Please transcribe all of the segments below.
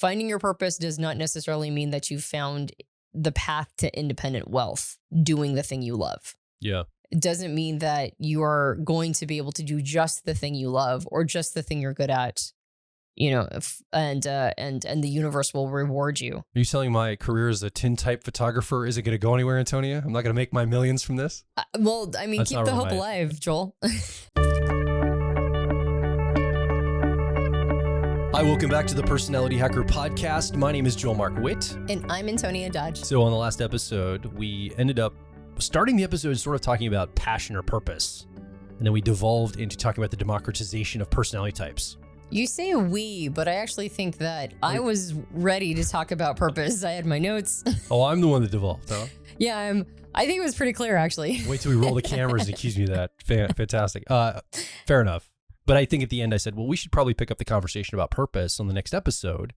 finding your purpose does not necessarily mean that you found the path to independent wealth doing the thing you love. Yeah. It doesn't mean that you are going to be able to do just the thing you love or just the thing you're good at, and the universe will reward you. Are you telling my career as a tintype photographer isn't going to go anywhere, Antonia? I'm not going to make my millions from this? Well, I mean, That's keep not the really hope my- alive, Joel. Hi, welcome back to the Personality Hacker Podcast. My name is Joel Mark Witt. And I'm Antonia Dodge. So on the last episode, we ended up starting the episode sort of talking about passion or purpose. And then we devolved into talking about the democratization of personality types. You say we, but I actually think that I was ready to talk about purpose. I had my notes. Oh, I'm the one that devolved, huh? Yeah, I think it was pretty clear, actually. Wait till we roll the cameras and accuse me of that. Fantastic. Fair enough. But I think at the end I said, well, we should probably pick up the conversation about purpose on the next episode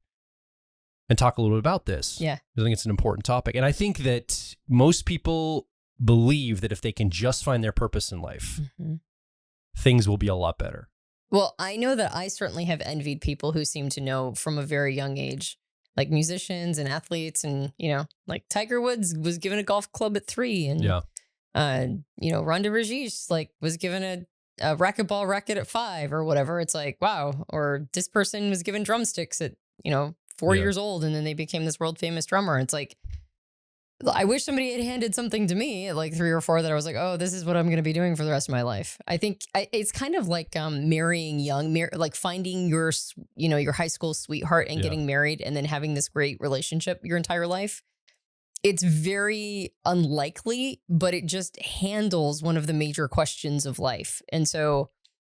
and talk a little bit about this. Yeah. I think it's an important topic. And I think that most people believe that if they can just find their purpose in life, things will be a lot better. Well, I know that I certainly have envied people who seem to know from a very young age, like musicians and athletes, and like Tiger Woods was given a golf club at 3, and Ronda Rousey was given a racquetball racket at 5 or whatever. It's like, wow. Or this person was given drumsticks at 4 years old, and then they became this world famous drummer. It's like, I wish somebody had handed something to me at like 3 or 4 that I was like, oh, this is what I'm going to be doing for the rest of my life. I think it's kind of like marrying young, like finding your high school sweetheart and getting married and then having this great relationship your entire life. It's very unlikely, but it just handles one of the major questions of life. And so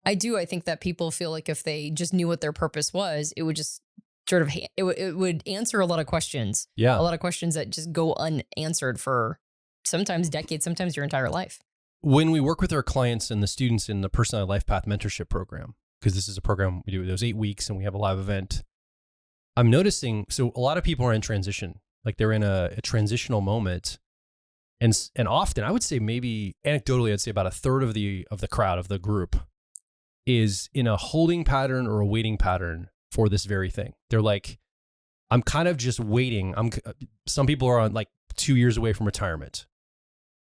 I think that people feel like if they just knew what their purpose was, it would just sort of, it would answer a lot of questions. Yeah. A lot of questions that just go unanswered for sometimes decades, sometimes your entire life. When we work with our clients and the students in the Personality Life Path Mentorship Program, because this is a program we do those 8 weeks and we have a live event, I'm noticing, so a lot of people are in transition, like they're in a transitional moment. And often I would say maybe anecdotally, I'd say about a third of the crowd, of the group, is in a holding pattern or a waiting pattern for this very thing. They're like, I'm kind of just waiting. Some people are on like 2 years away from retirement.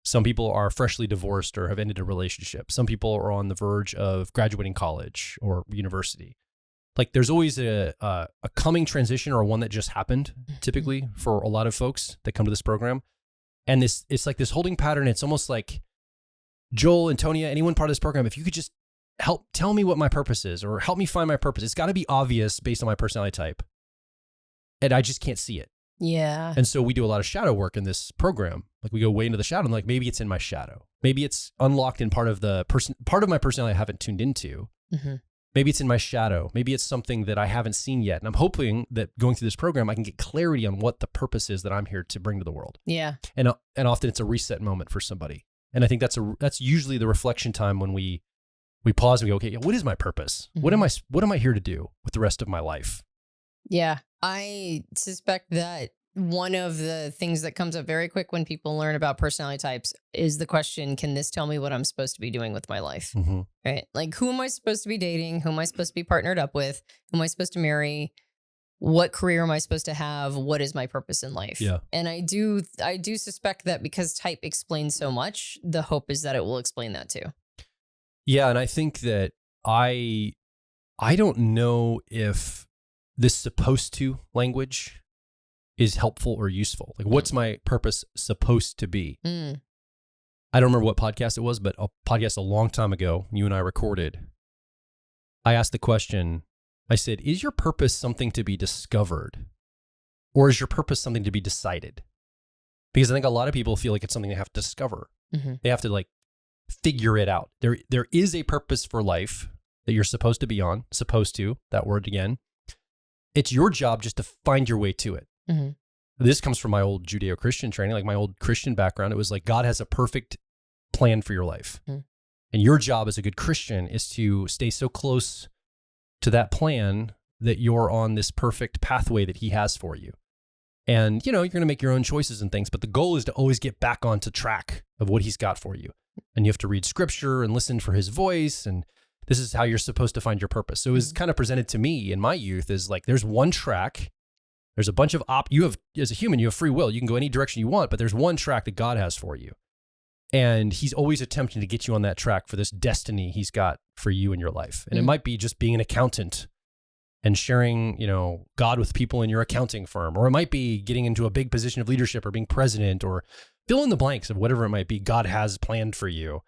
Some people are freshly divorced or have ended a relationship. Some people are on the verge of graduating college or university. Like there's always a coming transition or one that just happened, typically for a lot of folks that come to this program. And it's like this holding pattern. It's almost like, Joel, Antonia, anyone part of this program, if you could just tell me what my purpose is, or help me find my purpose. It's got to be obvious based on my personality type. And I just can't see it. Yeah. And so we do a lot of shadow work in this program. Like we go way into the shadow and like, maybe it's in my shadow. Maybe it's unlocked in part of my personality I haven't tuned into. Mm-hmm. Maybe it's in my shadow. Maybe it's something that I haven't seen yet. And I'm hoping that going through this program, I can get clarity on what the purpose is that I'm here to bring to the world. Yeah. And often it's a reset moment for somebody. And I think that's usually the reflection time when we pause and we go, okay, what is my purpose? Mm-hmm. What am I here to do with the rest of my life? Yeah. I suspect that one of the things that comes up very quick when people learn about personality types is the question, can this tell me what I'm supposed to be doing with my life? Mm-hmm. Right? Like, who am I supposed to be dating? Who am I supposed to be partnered up with? Who am I supposed to marry? What career am I supposed to have? What is my purpose in life? Yeah. And I do suspect that because type explains so much, the hope is that it will explain that too. Yeah, and I think that I don't know if this supposed to language is helpful or useful. Like, what's my purpose supposed to be? Mm. I don't remember what podcast it was, but a podcast a long time ago, you and I recorded. I asked the question, I said, is your purpose something to be discovered? Or is your purpose something to be decided? Because I think a lot of people feel like it's something they have to discover. Mm-hmm. They have to like figure it out. There is a purpose for life that you're supposed to be on, that word again. It's your job just to find your way to it. Mm-hmm. This comes from my old Judeo-Christian training, like my old Christian background. It was like, God has a perfect plan for your life. Mm-hmm. And your job as a good Christian is to stay so close to that plan that you're on this perfect pathway that he has for you. And, you're going to make your own choices and things, but the goal is to always get back onto track of what he's got for you. And you have to read scripture and listen for his voice. And this is how you're supposed to find your purpose. So it was kind of presented to me in my youth as like, there's one track There's a bunch of you have, as a human, you have free will. You can go any direction you want, but there's one track that God has for you. And he's always attempting to get you on that track for this destiny he's got for you in your life. And it might be just being an accountant and sharing, God with people in your accounting firm, or it might be getting into a big position of leadership or being president, or fill in the blanks of whatever it might be God has planned for you.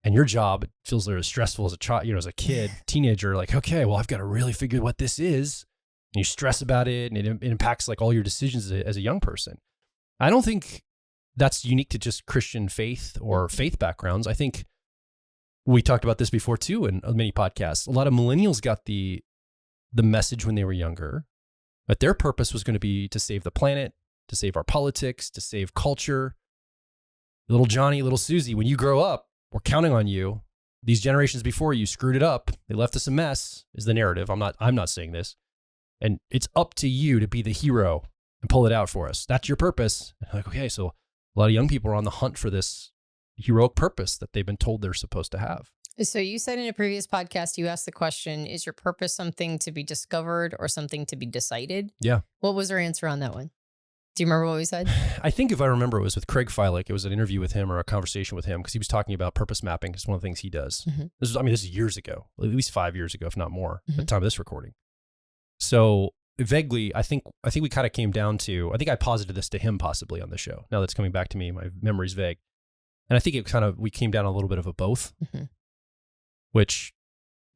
And your job, it feels as stressful as a child, as a kid, teenager, like, okay, well, I've got to really figure what this is. And you stress about it, and it impacts like all your decisions as a young person. I don't think that's unique to just Christian faith or faith backgrounds. I think we talked about this before too in many podcasts. A lot of millennials got the message when they were younger that their purpose was going to be to save the planet, to save our politics, to save culture. Little Johnny, little Susie, when you grow up, we're counting on you. These generations before you screwed it up. They left us a mess, is the narrative. I'm not saying this. And it's up to you to be the hero and pull it out for us. That's your purpose. And like, okay, so a lot of young people are on the hunt for this heroic purpose that they've been told they're supposed to have. So you said in a previous podcast, you asked the question, is your purpose something to be discovered or something to be decided? Yeah. What was our answer on that one? Do you remember what we said? I think if I remember, it was with Craig Filick. It was an interview with him or a conversation with him because he was talking about purpose mapping. It's one of the things he does. Mm-hmm. This is years ago, at least 5 years ago, if not more, at the time of this recording. So vaguely, I think we kind of came down to, I think I posited this to him possibly on the show. Now that's coming back to me, my memory's vague. And I think we came down a little bit of a both, which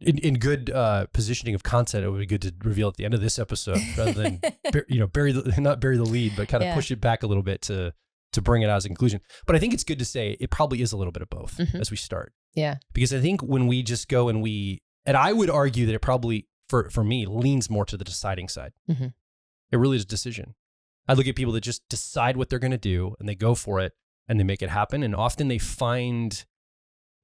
in good positioning of content, it would be good to reveal at the end of this episode rather than, not bury the lead, but kind of push it back a little bit to bring it out as a conclusion. But I think it's good to say it probably is a little bit of both as we start. Yeah. Because I think when we just go and I would argue that it probably, for me, leans more to the deciding side. Mm-hmm. It really is a decision. I look at people that just decide what they're going to do and they go for it and they make it happen. And often they find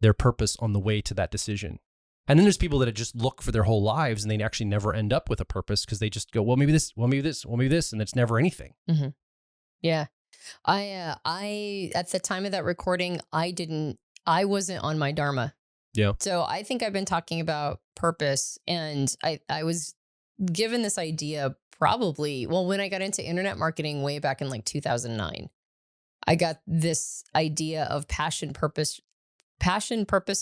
their purpose on the way to that decision. And then there's people that just look for their whole lives and they actually never end up with a purpose because they just go, well, maybe this, well, maybe this, well, maybe this, and it's never anything. Mm-hmm. Yeah. I at the time of that recording, I wasn't on my Dharma. Yeah. So I think I've been talking about purpose, and I was given this idea probably, when I got into internet marketing way back in like 2009, I got this idea of passion, purpose,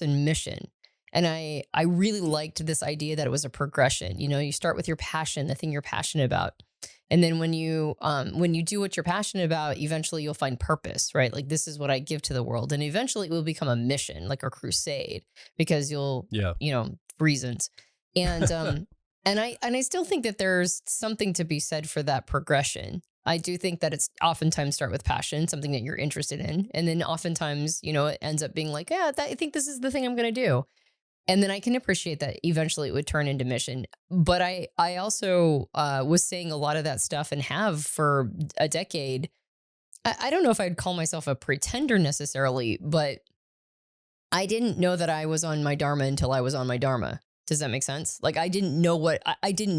and mission. And I really liked this idea that it was a progression. You start with your passion, the thing you're passionate about. And then when you do what you're passionate about, eventually you'll find purpose, right? Like, this is what I give to the world. And eventually it will become a mission, like a crusade, because reasons. And, and I still think that there's something to be said for that progression. I do think that it's oftentimes start with passion, something that you're interested in. And then oftentimes, it ends up being like, I think this is the thing I'm going to do. And then I can appreciate that eventually it would turn into mission. But I also was saying a lot of that stuff and have for a decade. I don't know if I'd call myself a pretender necessarily, but I didn't know that I was on my Dharma until I was on my Dharma. Does that make sense? Like, I didn't know what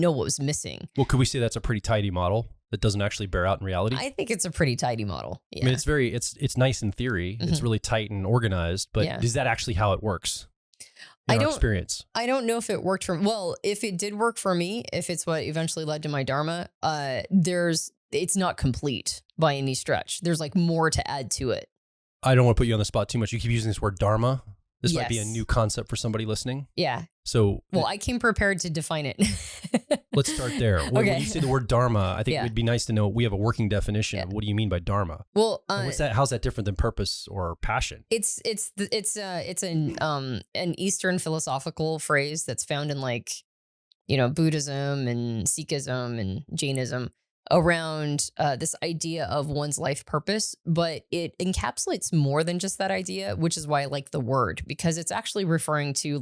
was missing. Well, could we say that's a pretty tidy model that doesn't actually bear out in reality? I think it's a pretty tidy model. Yeah. I mean, it's nice in theory. Mm-hmm. It's really tight and organized, but is that actually how it works? Experience. I don't know if it worked if it did work for me, if it's what eventually led to my Dharma, it's not complete by any stretch. There's like more to add to it. I don't want to put you on the spot too much. You keep using this word Dharma. This might be a new concept for somebody listening. Yeah. So, I came prepared to define it. Let's start there. When you say the word Dharma, I think it'd be nice to know we have a working definition of what do you mean by Dharma? Well, what's that? How's that different than purpose or passion? It's an Eastern philosophical phrase that's found in Buddhism and Sikhism and Jainism around this idea of one's life purpose, but it encapsulates more than just that idea, which is why I like the word, because it's actually referring to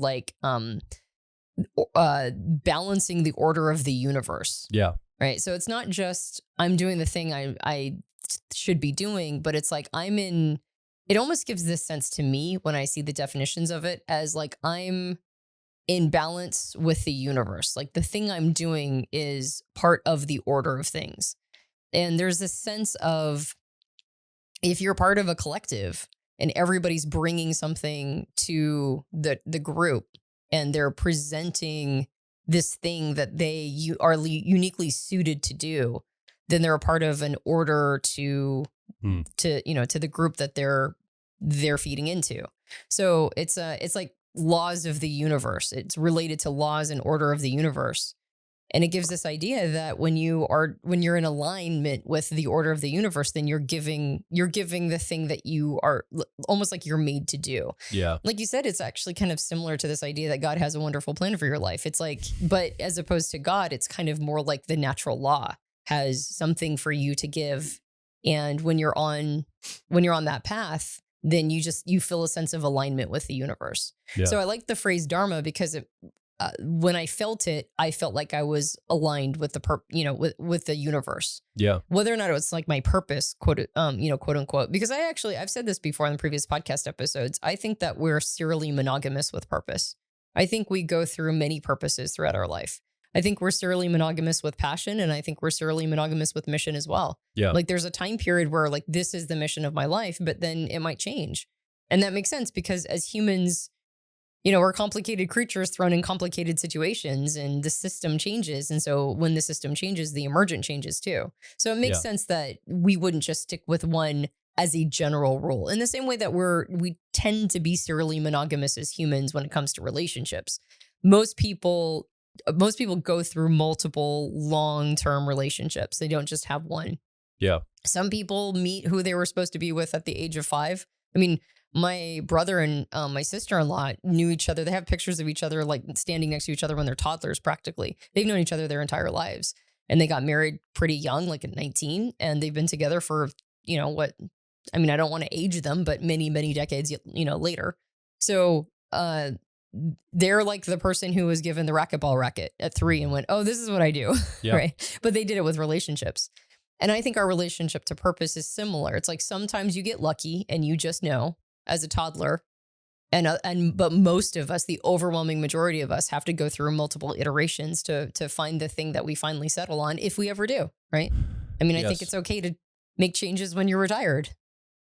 balancing the order of the universe. Yeah. Right. So it's not just I'm doing the thing I should be doing, but it's like it almost gives this sense to me when I see the definitions of it as like I'm in balance with the universe. Like, the thing I'm doing is part of the order of things. And there's this sense of, if you're part of a collective and everybody's bringing something to the group and they're presenting this thing that they are uniquely suited to do, then they're a part of an order to the group that they're feeding into. So it's like laws of the universe. It's related to laws and order of the universe. And it gives this idea that when you're in alignment with the order of the universe, then you're giving the thing that you are almost like you're made to do. Yeah. Like you said, it's actually kind of similar to this idea that God has a wonderful plan for your life. It's like, but as opposed to God, it's kind of more like the natural law has something for you to give. And when you're on that path, then you feel a sense of alignment with the universe. Yeah. So I like the phrase Dharma because when I felt it, I felt like I was aligned with with the universe. Yeah. Whether or not it was like my purpose, quote unquote, because I've said this before in the previous podcast episodes. I think that we're serially monogamous with purpose. I think we go through many purposes throughout our life. I think we're serially monogamous with passion, and I think we're serially monogamous with mission as well. Yeah. Like there's a time period where like this is the mission of my life, but then it might change. And that makes sense because as humans, we're complicated creatures thrown in complicated situations, and the system changes. And so when the system changes, the emergent changes too. So it makes sense that we wouldn't just stick with one as a general rule. In the same way that we tend to be serially monogamous as humans when it comes to relationships. Most people go through multiple long-term relationships. They don't just have one. Yeah. Some people meet who they were supposed to be with at the age of 5. I mean, my brother and my sister-in-law knew each other. They have pictures of each other like standing next to each other when they're toddlers practically. They've known each other their entire lives. And they got married pretty young, like at 19. And they've been together for, I don't want to age them, but many, many decades, later. So they're like the person who was given the racquetball racket at 3 and went, oh, this is what I do. Yeah. Right. But they did it with relationships. And I think our relationship to purpose is similar. It's like sometimes you get lucky and you just know as a toddler. But most of us, the overwhelming majority of us, have to go through multiple iterations to find the thing that we finally settle on, if we ever do. Right. I mean, I think it's okay to make changes when you're retired.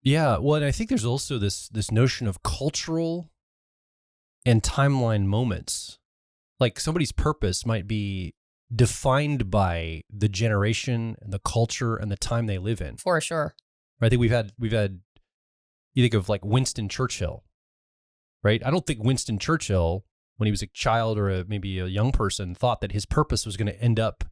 Yeah. Well, and I think there's also this notion of cultural and timeline moments. Like somebody's purpose might be defined by the generation and the culture and the time they live in. For sure. I think we've had, you think of like Winston Churchill, right? I don't think Winston Churchill, when he was a child or maybe a young person, thought that his purpose was going to end up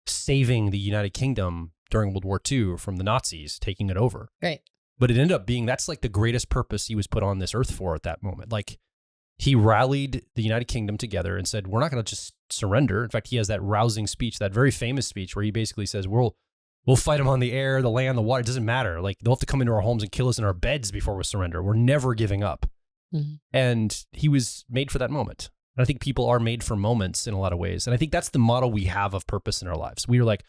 saving the United Kingdom during World War II from the Nazis taking it over. Right. But it ended up being, that's like the greatest purpose he was put on this earth for at that moment. Like he rallied the United Kingdom together and said, we're not going to just surrender. In fact, he has that rousing speech, that very famous speech where he basically says, we'll fight them on the air, the land, the water. It doesn't matter. Like they'll have to come into our homes and kill us in our beds before we surrender. We're never giving up. Mm-hmm. And he was made for that moment. And I think people are made for moments in a lot of ways. And I think that's the model we have of purpose in our lives. We are like,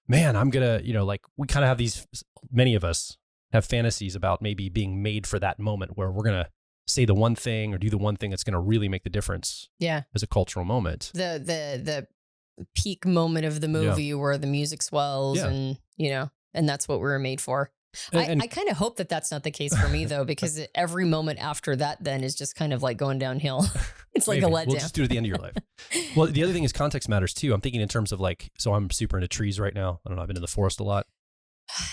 man, I'm going to, like we kind of have these, many of us have fantasies about maybe being made for that moment where we're going to say the one thing or do the one thing that's going to really make the difference. Yeah. As a cultural moment. The peak moment of the movie where the music swells and, and that's what we were made for. I kind of hope that that's not the case for me though, because every moment after that then is just kind of like going downhill. It's like a letdown. We'll just do it at the end of your life. Well, the other thing is context matters too. I'm thinking in terms of like, so I'm super into trees right now. I don't know. I've been in the forest a lot.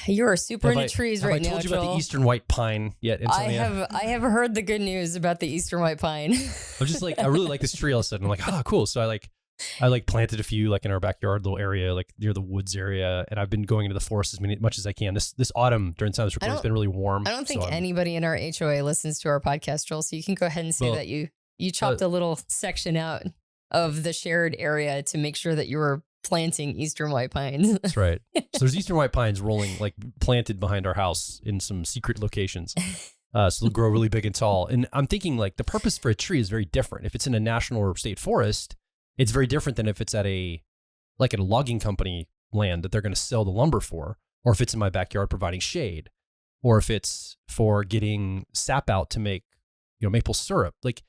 You're super into trees right now. Have I told you about the eastern white pine yet, Antonia? I have heard the good news about the eastern white pine. I'm just like, I really like this tree all of a sudden. I'm like, cool. So I planted a few like in our backyard little area, like near the woods area. And I've been going into the forest as much as I can. This autumn during the time of this recording, it's been really warm. I don't think anybody in our HOA listens to our podcast, Joel. So you can go ahead and say that you chopped a little section out of the shared area to make sure that you were planting eastern white pines. That's right. So there's eastern white pines rolling, like planted behind our house in some secret locations. So they'll grow really big and tall. And I'm thinking like the purpose for a tree is very different. If it's in a national or state forest, it's very different than if it's at a logging company land that they're going to sell the lumber for, or if it's in my backyard providing shade, or if it's for getting sap out to make, maple syrup. Like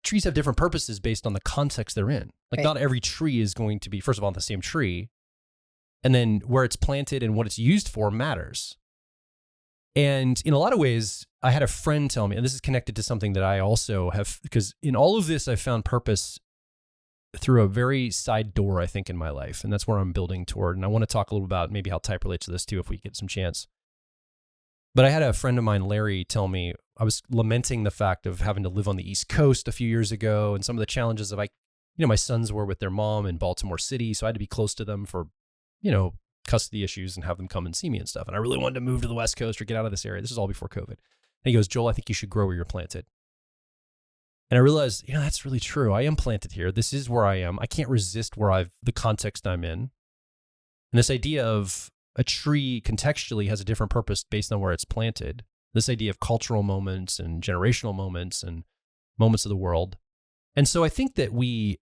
trees have different purposes based on the context they're in. Like not every tree is going to be, first of all, the same tree. And then where it's planted and what it's used for matters. And in a lot of ways, I had a friend tell me, and this is connected to something that I also have, because in all of this, I found purpose through a very side door, I think, in my life. And that's where I'm building toward. And I want to talk a little about maybe how type relates to this too, if we get some chance. But I had a friend of mine, Larry, tell me, I was lamenting the fact of having to live on the East Coast a few years ago and some of the challenges of my sons were with their mom in Baltimore City. So I had to be close to them for, custody issues and have them come and see me and stuff. And I really wanted to move to the West Coast or get out of this area. This is all before COVID. And he goes, Joel, I think you should grow where you're planted. And I realized, that's really true. I am planted here. This is where I am. I can't resist the context I'm in. And this idea of a tree contextually has a different purpose based on where it's planted. This idea of cultural moments and generational moments and moments of the world. And so I think that we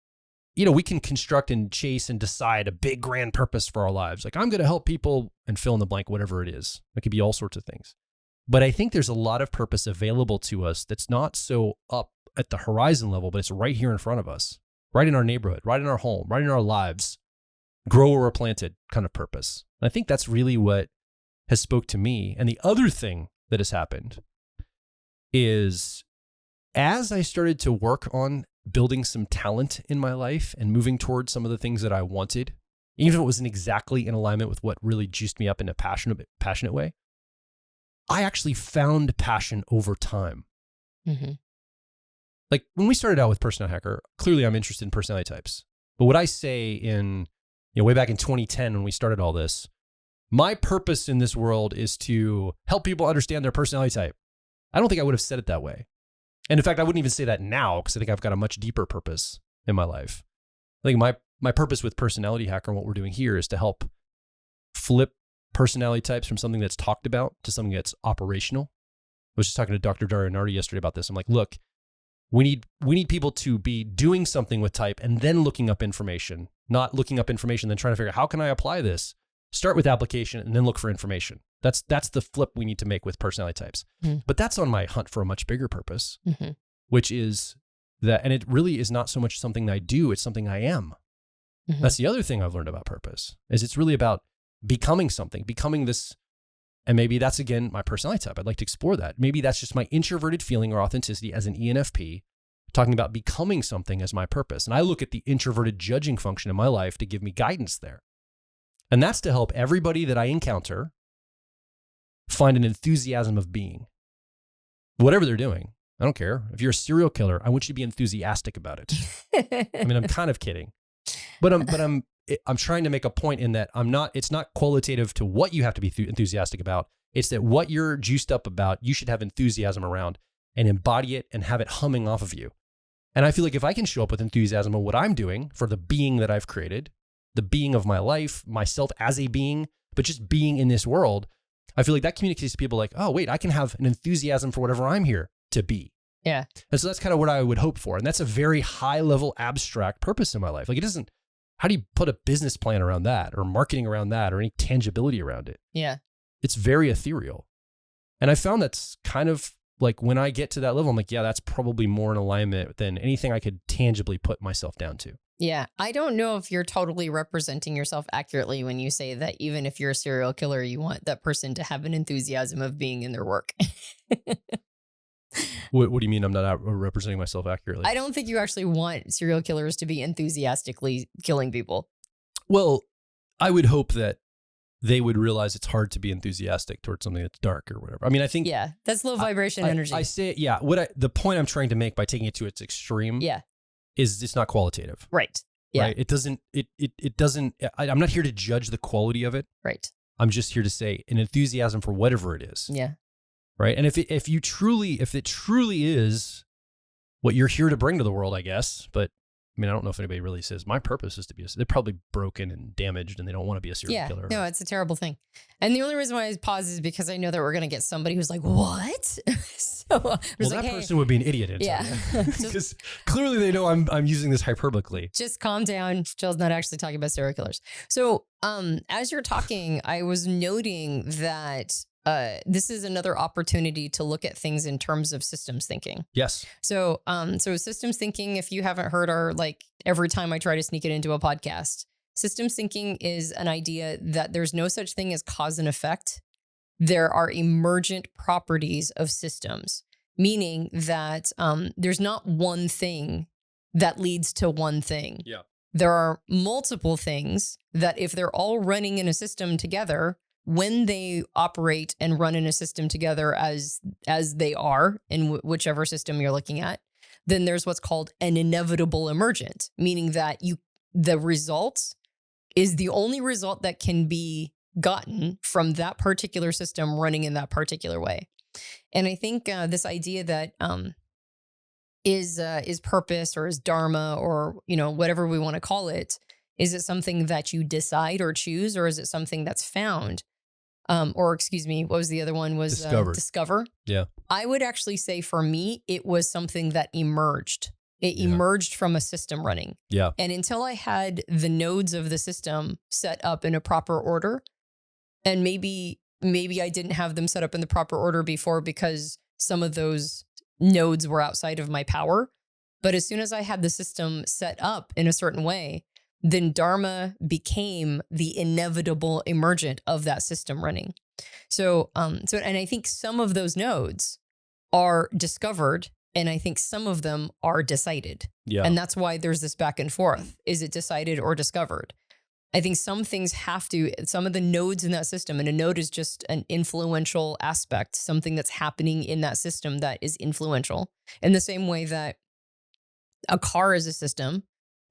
can construct and chase and decide a big grand purpose for our lives. Like, I'm going to help people and fill in the blank, whatever it is. It could be all sorts of things. But I think there's a lot of purpose available to us that's not so up at the horizon level, but it's right here in front of us, right in our neighborhood, right in our home, right in our lives. Grow where we're planted kind of purpose. And I think that's really what has spoke to me. And the other thing that has happened is as I started to work on building some talent in my life and moving towards some of the things that I wanted, even if it wasn't exactly in alignment with what really juiced me up in a passionate way, I actually found passion over time. Mm-hmm. Like when we started out with Personality Hacker, clearly I'm interested in personality types. But what I say way back in 2010 when we started all this, my purpose in this world is to help people understand their personality type. I don't think I would have said it that way. And in fact, I wouldn't even say that now because I think I've got a much deeper purpose in my life. I think my purpose with Personality Hacker and what we're doing here is to help flip personality types from something that's talked about to something that's operational. I was just talking to Dr. Dario Nardi yesterday about this. I'm like, look, we need people to be doing something with type and then looking up information, not looking up information, then trying to figure out how can I apply this? Start with application and then look for information. That's the flip we need to make with personality types. Mm-hmm. But that's on my hunt for a much bigger purpose, mm-hmm. which is that, and it really is not so much something that I do, it's something I am. Mm-hmm. That's the other thing I've learned about purpose, is it's really about becoming something, becoming this. And maybe that's, again, my personality type. I'd like to explore that. Maybe that's just my introverted feeling or authenticity as an ENFP, talking about becoming something as my purpose. And I look at the introverted judging function in my life to give me guidance there. And that's to help everybody that I encounter find an enthusiasm of being. Whatever they're doing, I don't care. If you're a serial killer, I want you to be enthusiastic about it. I mean, I'm kind of kidding. But I'm trying to make a point in that it's not qualitative to what you have to be enthusiastic about. It's that what you're juiced up about, you should have enthusiasm around and embody it and have it humming off of you. And I feel like if I can show up with enthusiasm of what I'm doing for the being that I've created, the being of my life, myself as a being, but just being in this world, I feel like that communicates to people like, oh, wait, I can have an enthusiasm for whatever I'm here to be. Yeah. And so that's kind of what I would hope for. And that's a very high level abstract purpose in my life. Like how do you put a business plan around that or marketing around that or any tangibility around it? Yeah. It's very ethereal. And I found that's kind of like when I get to that level, I'm like, yeah, that's probably more in alignment than anything I could tangibly put myself down to. Yeah. I don't know if you're totally representing yourself accurately when you say that even if you're a serial killer, you want that person to have an enthusiasm of being in their work. What do you mean I'm not representing myself accurately? I don't think you actually want serial killers to be enthusiastically killing people. Well, I would hope that they would realize it's hard to be enthusiastic towards something that's dark or whatever. I mean, I think... Yeah, that's low vibration energy. I say, yeah, the point I'm trying to make by taking it to its extreme is it's not qualitative. Right. Yeah. Right? It doesn't, I'm not here to judge the quality of it. Right. I'm just here to say an enthusiasm for whatever it is. Yeah. Right. And if it truly is what you're here to bring to the world, I guess, but I mean, I don't know if anybody really says my purpose is to be they're probably broken and damaged and they don't want to be a serial killer. No, it's a terrible thing. And the only reason why I pause is because I know that we're going to get somebody who's like, what? So that person would be an idiot. Antonia. Yeah. Because clearly they know I'm using this hyperbolically. Just calm down. Jill's not actually talking about serial killers. So as you're talking, I was noting that this is another opportunity to look at things in terms of systems thinking. Yes. So systems thinking, if you haven't heard, are like every time I try to sneak it into a podcast, systems thinking is an idea that there's no such thing as cause and effect. There are emergent properties of systems, meaning that there's not one thing that leads to one thing. Yeah. There are multiple things that if they're all running in a system together, when they operate and run in a system together as they are in whichever system you're looking at, then there's what's called an inevitable emergent, meaning that the result is the only result that can be gotten from that particular system running in that particular way. And I think this idea that is purpose or is Dharma or, whatever we want to call it, is it something that you decide or choose, or is it something that's found? Or excuse me, what was the other one? Was discover. Yeah. I would actually say for me, it was something that emerged. It emerged from a system running. Yeah. And until I had the nodes of the system set up in a proper order, and maybe I didn't have them set up in the proper order before because some of those nodes were outside of my power. But as soon as I had the system set up in a certain way, then Dharma became the inevitable emergent of that system running. So and I think some of those nodes are discovered, and I think some of them are decided. Yeah. And that's why there's this back and forth. Is it decided or discovered? I think some things some of the nodes in that system, and a node is just an influential aspect, something that's happening in that system that is influential. In the same way that a car is a system,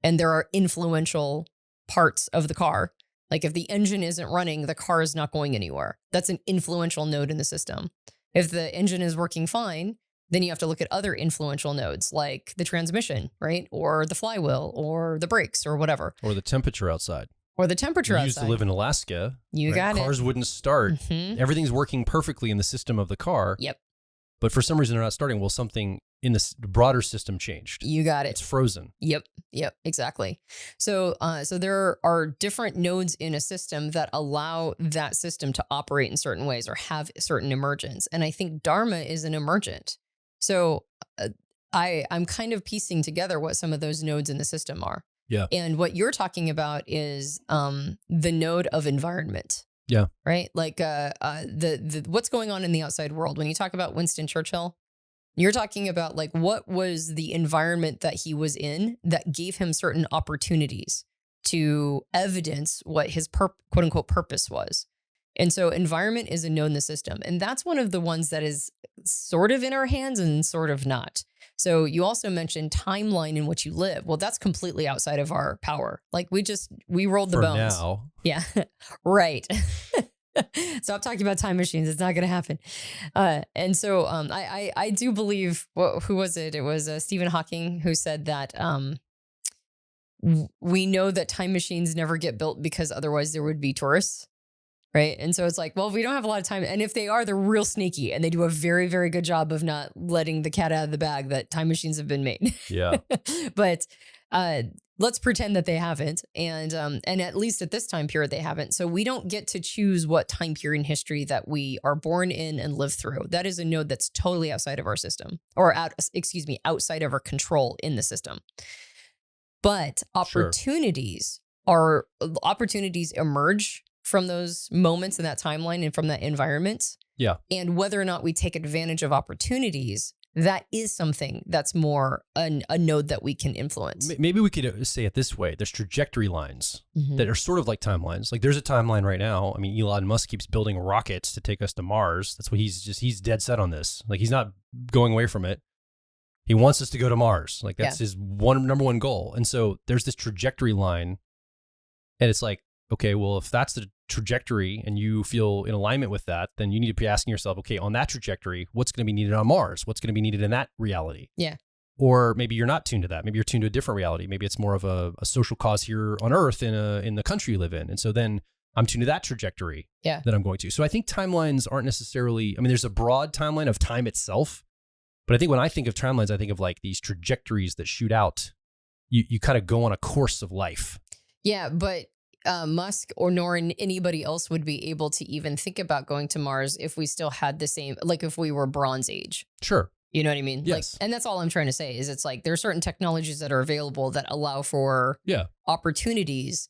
and there are influential parts of the car. Like if the engine isn't running, the car is not going anywhere. That's an influential node in the system. If the engine is working fine, then you have to look at other influential nodes like the transmission, right? Or the flywheel or the brakes or whatever. Or the temperature outside. Or the temperature outside. You used to live in Alaska. You got it. Cars wouldn't start. Mm-hmm. Everything's working perfectly in the system of the car. Yep. But for some reason they're not starting. Well, something in the broader system changed. You got it. It's frozen. Yep, exactly. So there are different nodes in a system that allow that system to operate in certain ways or have certain emergence. And I think Dharma is an emergent. So I'm kind of piecing together what some of those nodes in the system are. Yeah. And what you're talking about is the node of environment. Yeah. Right. Like the what's going on in the outside world. When you talk about Winston Churchill, you're talking about like what was the environment that he was in that gave him certain opportunities to evidence what his quote unquote purpose was. And so environment is a node in the system. And that's one of the ones that is sort of in our hands and sort of not. So you also mentioned timeline in which you live. Well, that's completely outside of our power. Like we rolled the bones. Now. Yeah, right. Stop talking about time machines. It's not going to happen. And so I do believe, who was it? It was Stephen Hawking who said that we know that time machines never get built because otherwise there would be tourists. Right. And so it's like, well, we don't have a lot of time. And if they are, they're real sneaky and they do a very, very good job of not letting the cat out of the bag that time machines have been made. Yeah. But let's pretend that they haven't. And at least at this time period, they haven't. So we don't get to choose what time period in history that we are born in and live through. That is a node that's totally outside of our system or outside of our control in the system. But opportunities emerge from those moments in that timeline and from that environment. Yeah. And whether or not we take advantage of opportunities, that is something that's more a node that we can influence. Maybe we could say it this way. There's trajectory lines that are sort of like timelines. Like there's a timeline right now. I mean, Elon Musk keeps building rockets to take us to Mars. That's what he's dead set on this. Like he's not going away from it. He wants us to go to Mars. Like that's his number one goal. And so there's this trajectory line and it's like, okay, well, if that's the trajectory and you feel in alignment with that, then you need to be asking yourself, okay, on that trajectory, what's going to be needed on Mars? What's going to be needed in that reality? Yeah. Or maybe you're not tuned to that. Maybe you're tuned to a different reality. Maybe it's more of a social cause here on Earth in the country you live in. And so then I'm tuned to that trajectory that I'm going to. So I think timelines aren't necessarily, I mean, there's a broad timeline of time itself. But I think when I think of timelines, I think of like these trajectories that shoot out. You kind of go on a course of life. Yeah, but Musk nor anybody else would be able to even think about going to Mars if we still had the same, like if we were Bronze Age. Sure. You know what I mean? Yes. Like, and that's all I'm trying to say is it's like there are certain technologies that are available that allow for opportunities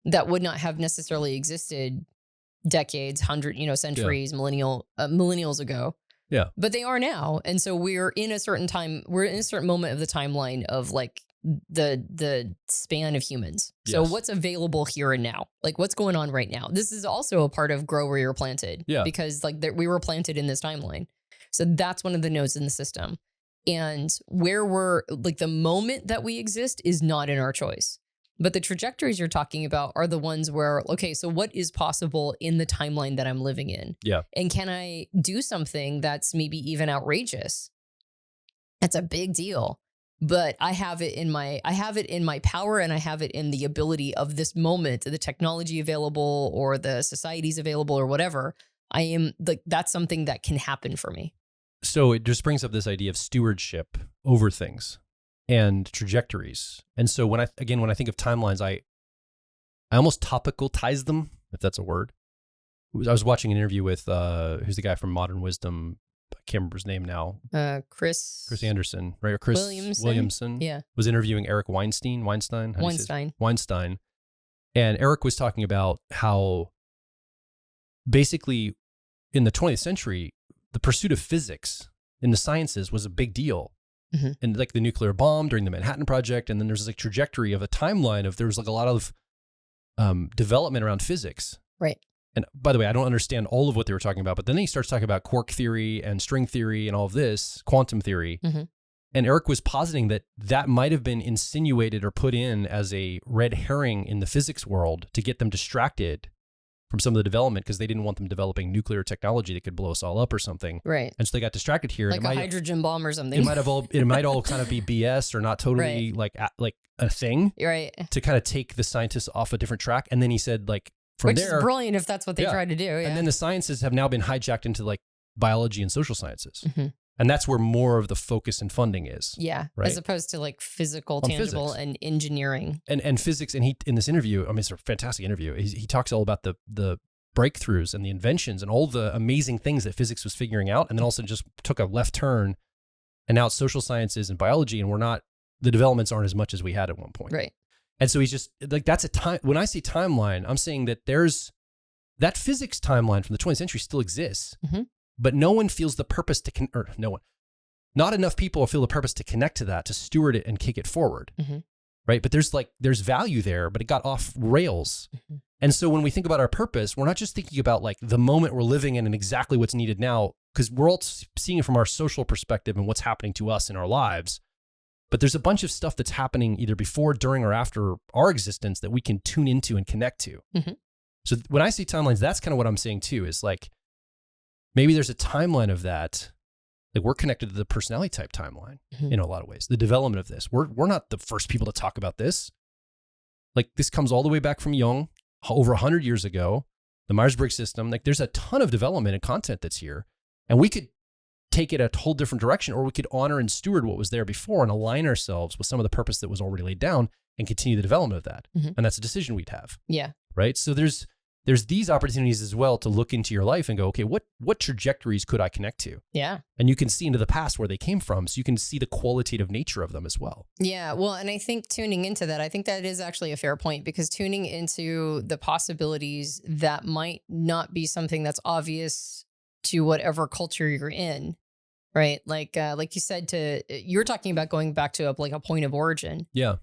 that would not have necessarily existed decades, centuries, millennials ago. Yeah. But they are now. And so we're in a certain moment of the timeline of like the span of humans. So what's available here and now? Like what's going on right now? This is also a part of grow where you're planted. Because like we were planted in this timeline. So that's one of the nodes in the system. And where we're like the moment that we exist is not in our choice. But the trajectories you're talking about are the ones where, okay, so what is possible in the timeline that I'm living in? And can I do something that's maybe even outrageous? That's a big deal. But I have it in my power, and I have it in the ability of this moment, the technology available or the societies available or whatever. I am like, that's something that can happen for me. So it just brings up this idea of stewardship over things and trajectories. And so when I think of timelines, I almost topicaltize them, if that's a word. I was watching an interview with who's the guy from Modern Wisdom. I can't remember his name now. Chris Anderson, right? Or Chris Williamson. Was interviewing Eric Weinstein. And Eric was talking about how basically in the 20th century, the pursuit of physics in the sciences was a big deal. And like the nuclear bomb during the Manhattan Project. And then there's like trajectory of a timeline of there was like a lot of development around physics. Right. And by the way, I don't understand all of what they were talking about, but then he starts talking about quark theory and string theory and all of this, quantum theory. And Eric was positing that might have been insinuated or put in as a red herring in the physics world to get them distracted from some of the development because they didn't want them developing nuclear technology that could blow us all up or something. Right. And so they got distracted here. Like a hydrogen bomb or something. It might all kind of be BS or not totally like a thing. Right. To kind of take the scientists off a different track. And then he said like, Which is brilliant if that's what they tried to do. And then the sciences have now been hijacked into like biology and social sciences. And that's where more of the focus and funding is. Yeah. Right? As opposed to like physical, tangible, and engineering. And physics. And he, in this interview, I mean, it's a fantastic interview. He talks all about the breakthroughs and the inventions and all the amazing things that physics was figuring out. And then also just took a left turn. And now it's social sciences and biology. And the developments aren't as much as we had at one point. Right. And so he's just like, that's a time. When I say timeline, I'm saying that there's that physics timeline from the 20th century still exists, but no one feels the purpose not enough people feel the purpose to connect to that, to steward it and kick it forward. Right. But there's value there, but it got off rails. And so when we think about our purpose, we're not just thinking about like the moment we're living in and exactly what's needed now, because we're all seeing it from our social perspective and what's happening to us in our lives. But there's a bunch of stuff that's happening either before, during, or after our existence that we can tune into and connect to. So when I see timelines, that's kind of what I'm saying too, is like, maybe there's a timeline of that. Like we're connected to the personality type timeline in a lot of ways. The development of this. We're not the first people to talk about this. Like this comes all the way back from Jung, over 100 years ago, the Myers-Briggs system. Like there's a ton of development and content that's here. And we could take it a whole different direction, or we could honor and steward what was there before and align ourselves with some of the purpose that was already laid down and continue the development of that. And that's a decision we'd have. Yeah. Right. So there's these opportunities as well to look into your life and go, okay, what trajectories could I connect to? Yeah. And you can see into the past where they came from. So you can see the qualitative nature of them as well. Yeah. Well, and I think tuning into that, I think that is actually a fair point, because tuning into the possibilities that might not be something that's obvious to whatever culture you're in. Right. Like you said, you're talking about going back to a point of origin. Yeah.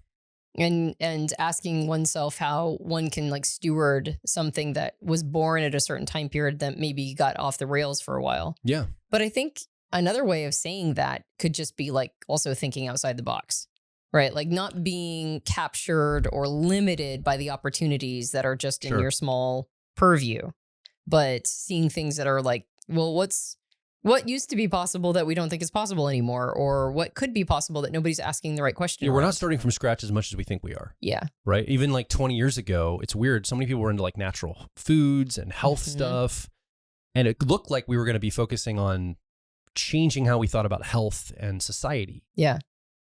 And asking oneself how one can like steward something that was born at a certain time period that maybe got off the rails for a while. Yeah. But I think another way of saying that could just be like also thinking outside the box, right? Like not being captured or limited by the opportunities that are just in your small purview, but seeing things that are like, well, what used to be possible that we don't think is possible anymore, or what could be possible that nobody's asking the right question. Yeah, we're not starting from scratch as much as we think we are. Yeah. Right. Even like 20 years ago, it's weird. So many people were into like natural foods and health stuff. And it looked like we were going to be focusing on changing how we thought about health and society. Yeah.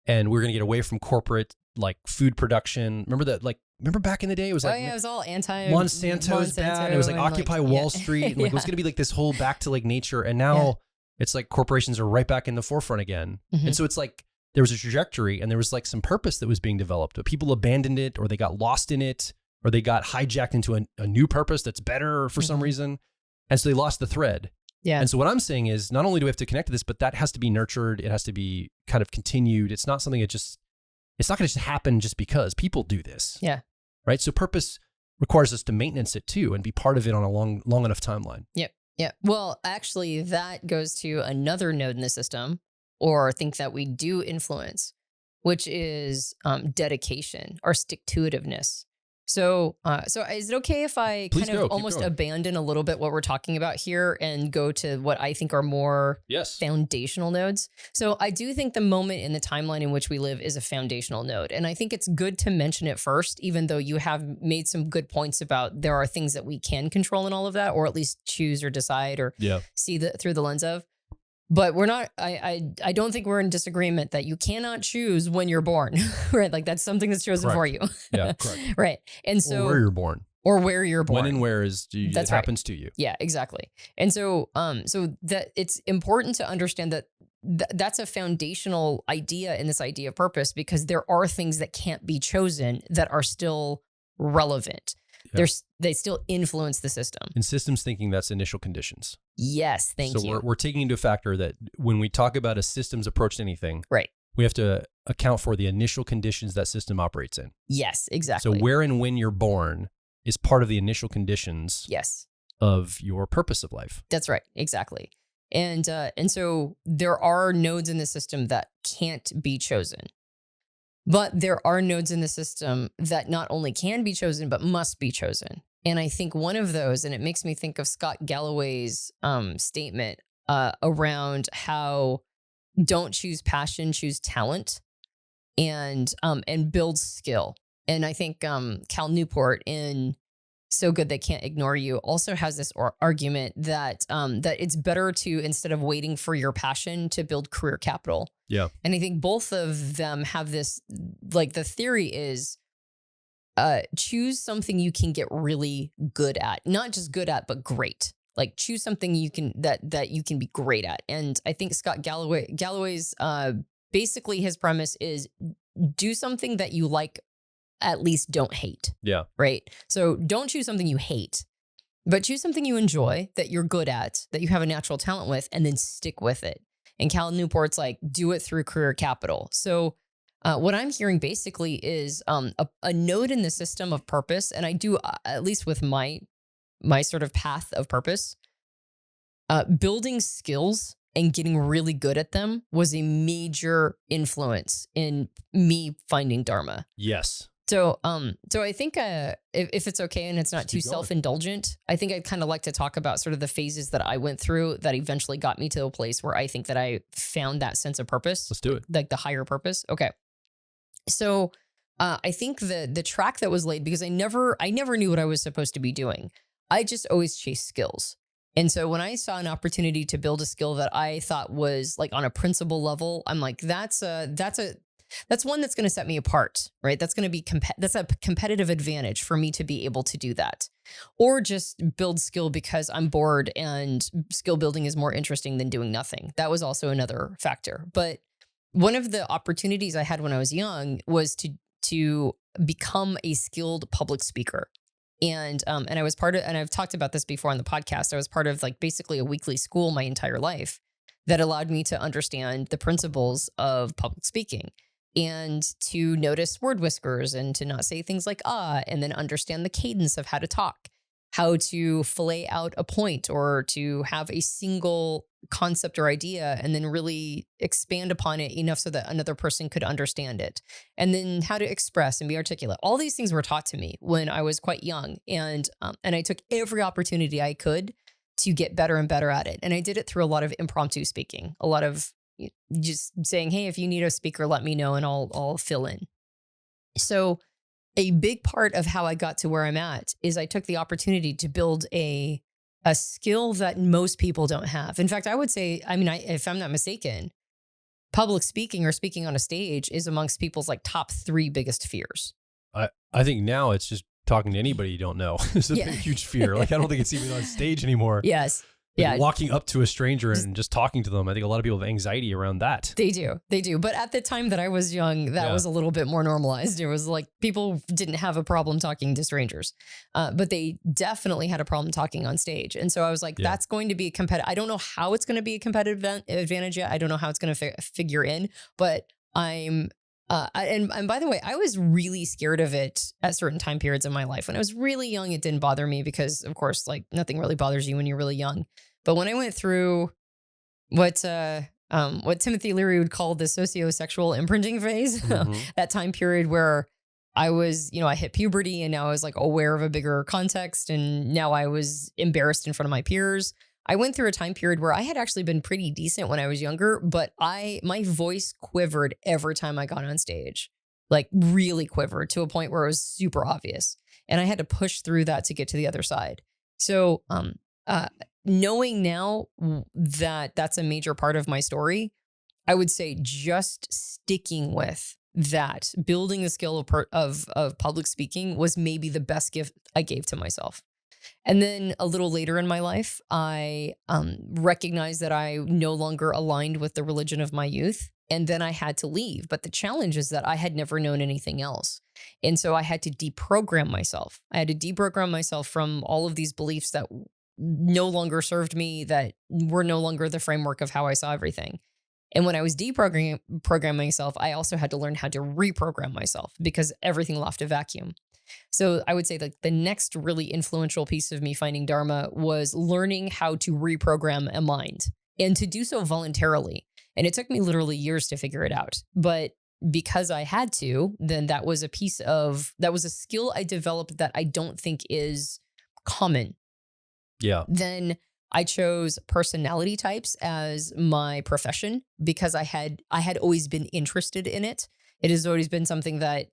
And we're going to get away from corporate like food production. Remember back in the day, it was like, it was all Monsanto's bad. It was like Occupy Wall Street. And like, it was going to be like this whole back to like nature. And now it's like corporations are right back in the forefront again. And so it's like, there was a trajectory and there was like some purpose that was being developed, but people abandoned it, or they got lost in it, or they got hijacked into a new purpose that's better for some reason. And so they lost the thread. Yeah. And so what I'm saying is, not only do we have to connect to this, but that has to be nurtured. It has to be kind of continued. It's not something that just it's not going to just happen just because people do this. Yeah. Right. So purpose requires us to maintenance it too and be part of it on a long enough timeline. Yep. Yeah. Well, actually, that goes to another node in the system, or think that we do influence, which is dedication or stick-to-itiveness. So is it okay if I Please kind of go, almost abandon a little bit what we're talking about here and go to what I think are more foundational nodes? So I do think the moment in the timeline in which we live is a foundational node. And I think it's good to mention it first, even though you have made some good points about there are things that we can control in all of that, or at least choose or decide or see through the lens of. But we're not, I don't think we're in disagreement that you cannot choose when you're born, right? Like that's something that's chosen for you. Yeah, correct. Right. And so, or where you're born. Or where you're born. When and where it happens to you. Yeah, exactly. And so, so that it's important to understand that that's a foundational idea in this idea of purpose, because there are things that can't be chosen that are still relevant. Yeah. They still influence the system. In systems thinking, that's initial conditions. Yes, thank you. So we're taking into factor that when we talk about a systems approach to anything, right, we have to account for the initial conditions that system operates in. Yes, exactly. So where and when you're born is part of the initial conditions of your purpose of life. That's right, exactly. And so there are nodes in the system that can't be chosen. But there are nodes in the system that not only can be chosen, but must be chosen. And I think one of those, and it makes me think of Scott Galloway's statement around how don't choose passion, choose talent, and build skill. And I think Cal Newport in So Good They Can't Ignore You also has this argument that that it's better to, instead of waiting for your passion, to build career capital. Yeah. And I think both of them have this, like the theory is choose something you can get really good at, not just good at, but great. Like choose something you can, that you can be great at. And I think Scott Galloway's basically his premise is do something that you like, at least don't hate. Yeah. Right. So don't choose something you hate, but choose something you enjoy, that you're good at, that you have a natural talent with, and then stick with it. And Cal Newport's like, do it through career capital. So what I'm hearing basically is a node in the system of purpose. And I do, at least with my sort of path of purpose, building skills and getting really good at them was a major influence in me finding Dharma. Yes. So I think if it's okay and it's not too self-indulgent, I think I'd kind of like to talk about sort of the phases that I went through that eventually got me to a place where I think that I found that sense of purpose. Let's do it. Like the higher purpose. Okay. So I think the track that was laid, because I never knew what I was supposed to be doing. I just always chased skills. And so when I saw an opportunity to build a skill that I thought was like on a principle level, I'm like, that's one that's going to set me apart, right? That's going to be that's a competitive advantage for me to be able to do that, or just build skill because I'm bored and skill building is more interesting than doing nothing. That was also another factor. But one of the opportunities I had when I was young was to become a skilled public speaker. And I was part of, and I've talked about this before on the podcast, I was part of like basically a weekly school my entire life that allowed me to understand the principles of public speaking and to notice word whiskers and to not say things like, and then understand the cadence of how to talk, how to fillet out a point or to have a single concept or idea and then really expand upon it enough so that another person could understand it. And then how to express and be articulate. All these things were taught to me when I was quite young. And I took every opportunity I could to get better and better at it. And I did it through a lot of impromptu speaking, a lot of just saying, hey, if you need a speaker, let me know and I'll fill in. So a big part of how I got to where I'm at is I took the opportunity to build a skill that most people don't have. In fact, I would say, if I'm not mistaken, public speaking or speaking on a stage is amongst people's like top 3 biggest fears. I think now it's just talking to anybody you don't know. It's a big, huge fear. Like, I don't think it's even on stage anymore. Yes. Like walking up to a stranger and just talking to them. I think a lot of people have anxiety around that. They do. But at the time that I was young, that was a little bit more normalized. It was like people didn't have a problem talking to strangers, but they definitely had a problem talking on stage. And so I was like, that's going to be a competitive. I don't know how it's going to be a competitive advantage yet. I don't know how it's going to figure in, but I'm And by the way, I was really scared of it at certain time periods of my life. When I was really young, it didn't bother me because, of course, like nothing really bothers you when you're really young. But when I went through what Timothy Leary would call the sociosexual imprinting phase, that time period where I was, I hit puberty and now I was like aware of a bigger context, and now I was embarrassed in front of my peers. I went through a time period where I had actually been pretty decent when I was younger, but my voice quivered every time I got on stage, like really quivered to a point where it was super obvious. And I had to push through that to get to the other side. So knowing now that that's a major part of my story, I would say just sticking with that, building the skill of public speaking was maybe the best gift I gave to myself. And then a little later in my life, I recognized that I no longer aligned with the religion of my youth. And then I had to leave. But the challenge is that I had never known anything else. And so I had to deprogram myself. I had to deprogram myself from all of these beliefs that no longer served me, that were no longer the framework of how I saw everything. And when I was deprogramming myself, I also had to learn how to reprogram myself because everything left a vacuum. So I would say like the next really influential piece of me finding Dharma was learning how to reprogram a mind, and to do so voluntarily. And it took me literally years to figure it out. But because I had to, then that was a skill I developed that I don't think is common. Yeah. Then I chose personality types as my profession because I had always been interested in it. It has always been something that,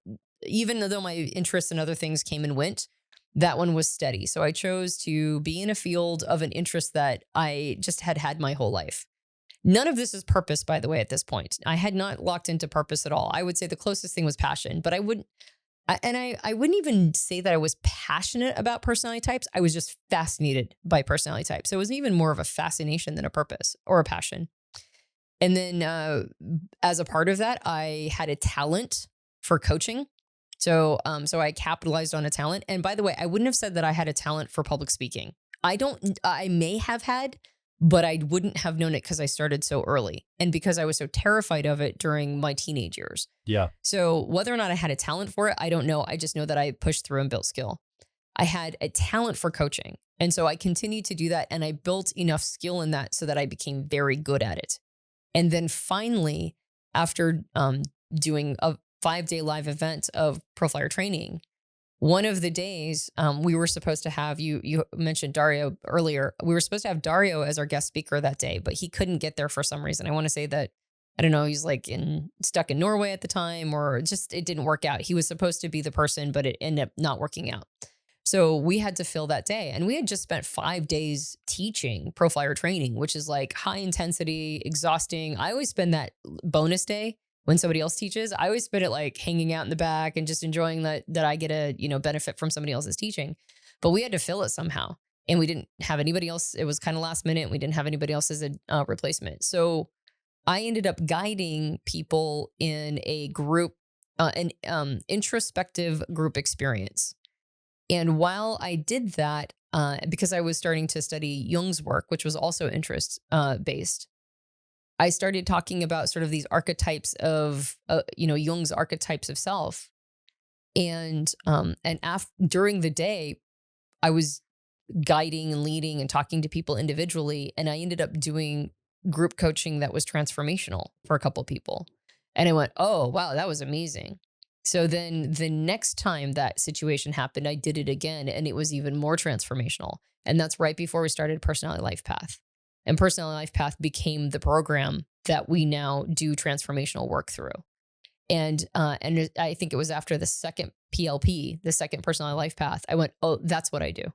even though my interests in other things came and went, that one was steady. So I chose to be in a field of an interest that I just had my whole life. None of this is purpose, by the way, at this point. I had not locked into purpose at all. I would say the closest thing was passion, but I wouldn't even say that I was passionate about personality types. I was just fascinated by personality types. So it was even more of a fascination than a purpose or a passion. And then as a part of that, I had a talent for coaching. So I capitalized on a talent. And by the way, I wouldn't have said that I had a talent for public speaking. I may have had, but I wouldn't have known it because I started so early and because I was so terrified of it during my teenage years. Yeah. So whether or not I had a talent for it, I don't know. I just know that I pushed through and built skill. I had a talent for coaching. And so I continued to do that. And I built enough skill in that so that I became very good at it. And then finally, after doing a 5-day live event of Profile training, one of the days we were supposed to have, you mentioned Dario earlier, we were supposed to have Dario as our guest speaker that day, but he couldn't get there for some reason. I want to say that, I don't know, he's like stuck in Norway at the time, or just it didn't work out. He was supposed to be the person, but it ended up not working out. So we had to fill that day. And we had just spent 5 days teaching Profile training, which is like high intensity, exhausting. I always spend that bonus day when somebody else teaches. I always spend it like hanging out in the back and just enjoying that I get a, benefit from somebody else's teaching. But we had to fill it somehow. And we didn't have anybody else. It was kind of last minute. We didn't have anybody else as a replacement. So I ended up guiding people in a group, an introspective group experience. And while I did that, because I was starting to study Jung's work, which was also interest based, I started talking about sort of these archetypes of, Jung's archetypes of self. And during the day, I was guiding and leading and talking to people individually. And I ended up doing group coaching that was transformational for a couple of people. And I went, oh, wow, that was amazing. So then the next time that situation happened, I did it again, and it was even more transformational. And that's right before we started Personality Life Path. And Personality Life Path became the program that we now do transformational work through. And I think it was after the second PLP, the second Personality Life Path, I went, oh, that's what I do.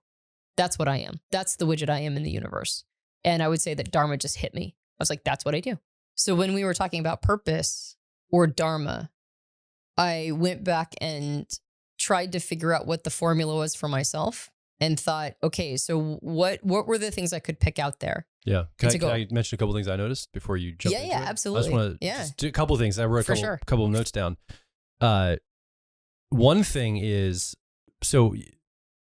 That's what I am. That's the widget I am in the universe. And I would say that Dharma just hit me. I was like, that's what I do. So when we were talking about purpose or Dharma, I went back and tried to figure out what the formula was for myself and thought, okay, so what were the things I could pick out there? Yeah. Can I mention a couple of things I noticed before you jump into it? Yeah, absolutely. I just want to just do a couple of things. I wrote a couple of notes down. One thing is, so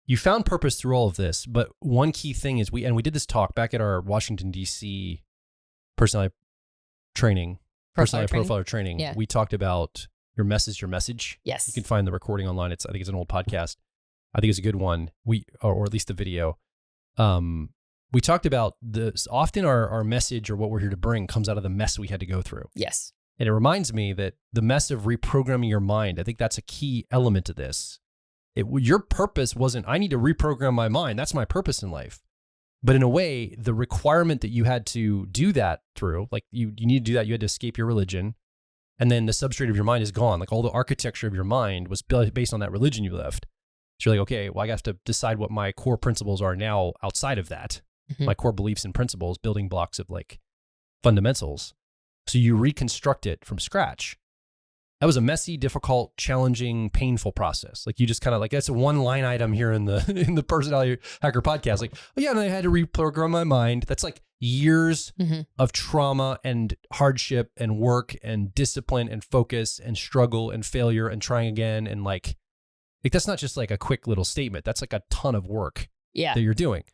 you found purpose through all of this, but one key thing is we did this talk back at our Washington, D.C. personality profiler training. Yeah. We talked about Your Mess is Your Message. Yes. You can find the recording online. I think it's an old podcast. I think it's a good one. Or at least the video. We talked about this. Often our message or what we're here to bring comes out of the mess we had to go through. Yes. And it reminds me that the mess of reprogramming your mind, I think that's a key element to this. Your purpose wasn't, I need to reprogram my mind. That's my purpose in life. But in a way, the requirement that you had to do that through, like you need to do that, you had to escape your religion. And then the substrate of your mind is gone. Like all the architecture of your mind was based on that religion you left. So you're like, okay, well, I have to decide what my core principles are now outside of that. Mm-hmm. My core beliefs and principles, building blocks of like fundamentals. So you reconstruct it from scratch. That was a messy, difficult, challenging, painful process. Like you just kind of like, that's a one line item here in the Personality Hacker podcast. Like, oh yeah, and I had to reprogram my mind. That's like years of trauma and hardship and work and discipline and focus and struggle and failure and trying again. And like that's not just like a quick little statement. That's like a ton of work that you're doing.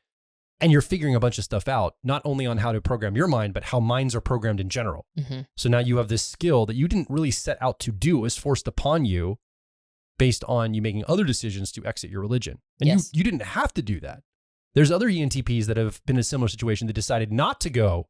And you're figuring a bunch of stuff out, not only on how to program your mind, but how minds are programmed in general. Mm-hmm. So now you have this skill that you didn't really set out to do. It was forced upon you based on you making other decisions to exit your religion. And you didn't have to do that. There's other ENTPs that have been in a similar situation that decided not to go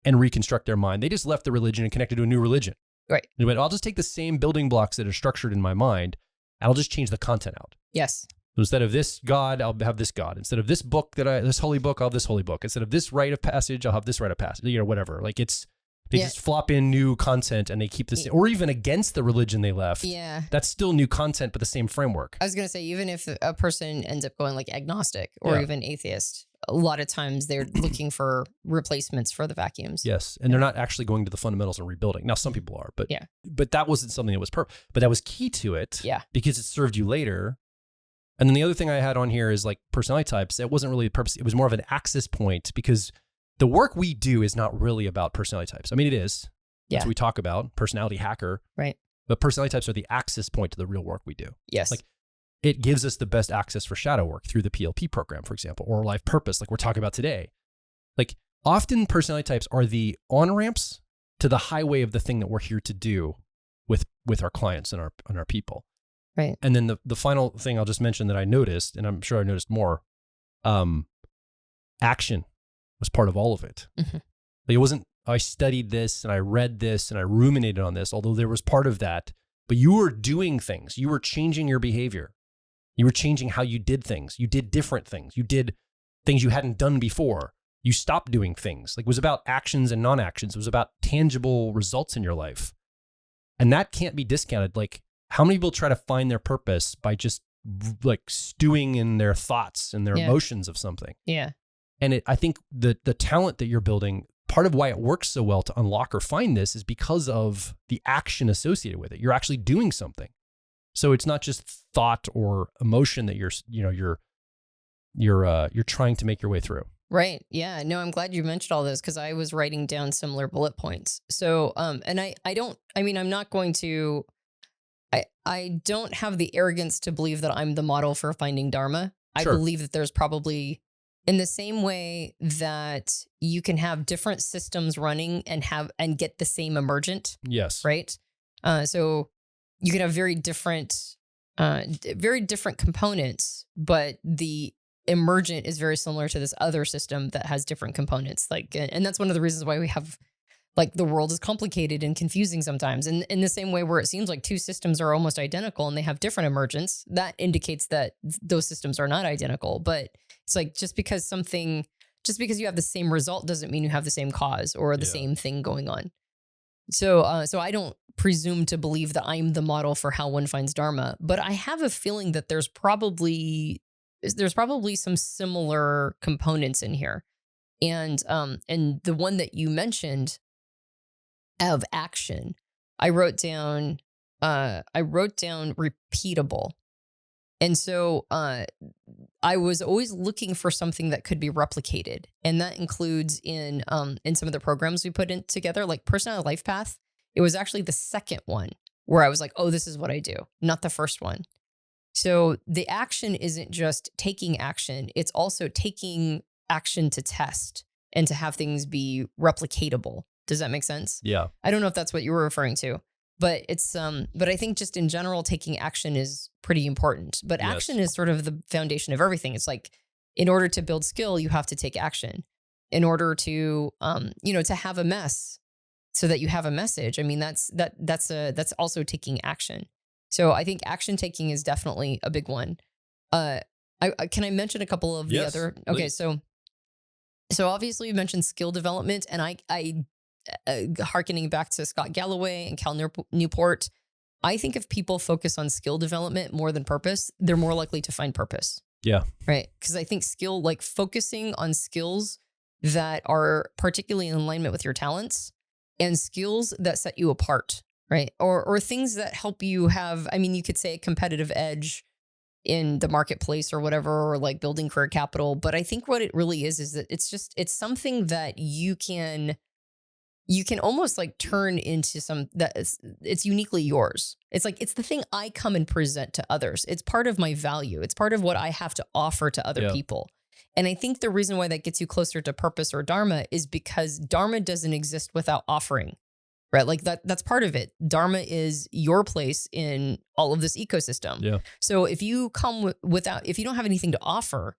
and reconstruct their mind. They just left the religion and connected to a new religion. Right. They went, I'll just take the same building blocks that are structured in my mind, and I'll just change the content out. Yes. So instead of this God, I'll have this God. Instead of this book this holy book, I'll have this holy book. Instead of this rite of passage, I'll have this rite of passage. Whatever. Like they just flop in new content and they keep the same, or even against the religion they left. Yeah. That's still new content, but the same framework. I was going to say, even if a person ends up going like agnostic or even atheist, a lot of times they're looking for replacements for the vacuums. Yes. And they're not actually going to the fundamentals and rebuilding. Now, some people are, but that wasn't something that was but that was key to it because it served you later. And then the other thing I had on here is like personality types. It wasn't really a purpose. It was more of an access point because the work we do is not really about personality types. I mean, it is. That's what we talk about, personality hacker. Right. But personality types are the access point to the real work we do. Yes. Like it gives us the best access for shadow work through the PLP program, for example, or life purpose, like we're talking about today. Like often personality types are the on-ramps to the highway of the thing that we're here to do with our clients and our people. Right. And then the final thing I'll just mention that I noticed, and I'm sure I noticed more, action was part of all of it. Mm-hmm. Like it wasn't, I studied this and I read this and I ruminated on this, although there was part of that, but you were doing things. You were changing your behavior. You were changing how you did things. You did different things. You did things you hadn't done before. You stopped doing things. Like it was about actions and non-actions. It was about tangible results in your life. And that can't be discounted. Like, how many people try to find their purpose by just like stewing in their thoughts and their emotions of something? Yeah. And I think the talent that you're building, part of why it works so well to unlock or find this is because of the action associated with it. You're actually doing something. So it's not just thought or emotion that you're trying to make your way through. Right. Yeah. No, I'm glad you mentioned all those because I was writing down similar bullet points. So, and I'm not going to, I don't have the arrogance to believe that I'm the model for finding Dharma. Sure. I believe that there's probably, in the same way that you can have different systems running and get the same emergent. Yes. Right. So you can have very different components, but the emergent is very similar to this other system that has different components. Like, and that's one of the reasons why we have, like, the world is complicated and confusing sometimes. And in the same way where it seems like two systems are almost identical and they have different emergents, that indicates that those systems are not identical. But it's like, just because you have the same result doesn't mean you have the same cause or the same thing going on. So I don't presume to believe that I'm the model for how one finds Dharma, but I have a feeling that there's probably some similar components in here. And the one that you mentioned of action, I wrote down repeatable. And so I was always looking for something that could be replicated. And that includes in some of the programs we put in together, like Personality Life Path. It was actually the second one where I was like, oh, this is what I do, not the first one. So the action isn't just taking action. It's also taking action to test and to have things be replicatable. Does that make sense? Yeah. I don't know if that's what you were referring to. but but I think just in general, taking action is pretty important. But action is sort of the foundation of everything. It's like, in order to build skill, you have to take action. In order to, to have a mess so that you have a message. I mean, that's also taking action. So I think action taking is definitely a big one. Can I mention a couple of the other? Okay, please. So obviously you mentioned skill development, and I hearkening back to Scott Galloway and Cal Newport, I think if people focus on skill development more than purpose, they're more likely to find purpose. Yeah. Right. Because I think focusing on skills that are particularly in alignment with your talents and skills that set you apart, right? Or things that help you have, I mean, you could say a competitive edge in the marketplace or whatever, or like building career capital. But I think what it really is that it's something that you can almost like turn into it's uniquely yours. It's like, it's the thing I come and present to others. It's part of my value. It's part of what I have to offer to other people. And I think the reason why that gets you closer to purpose or Dharma is because Dharma doesn't exist without offering, right? Like that's part of it. Dharma is your place in all of this ecosystem. Yeah. So if you come if you don't have anything to offer,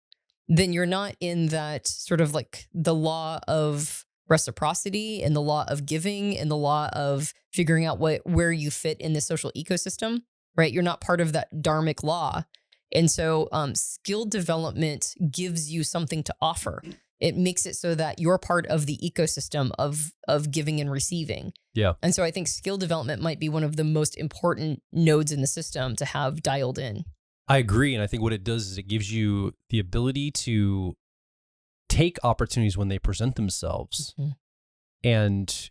then you're not in that sort of like the law of reciprocity and the law of giving and the law of figuring out where you fit in the social ecosystem, right? You're not part of that dharmic law. And so skill development gives you something to offer. It makes it so that you're part of the ecosystem of giving and receiving. Yeah. And so I think skill development might be one of the most important nodes in the system to have dialed in. I agree. And I think what it does is it gives you the ability to take opportunities when they present themselves, and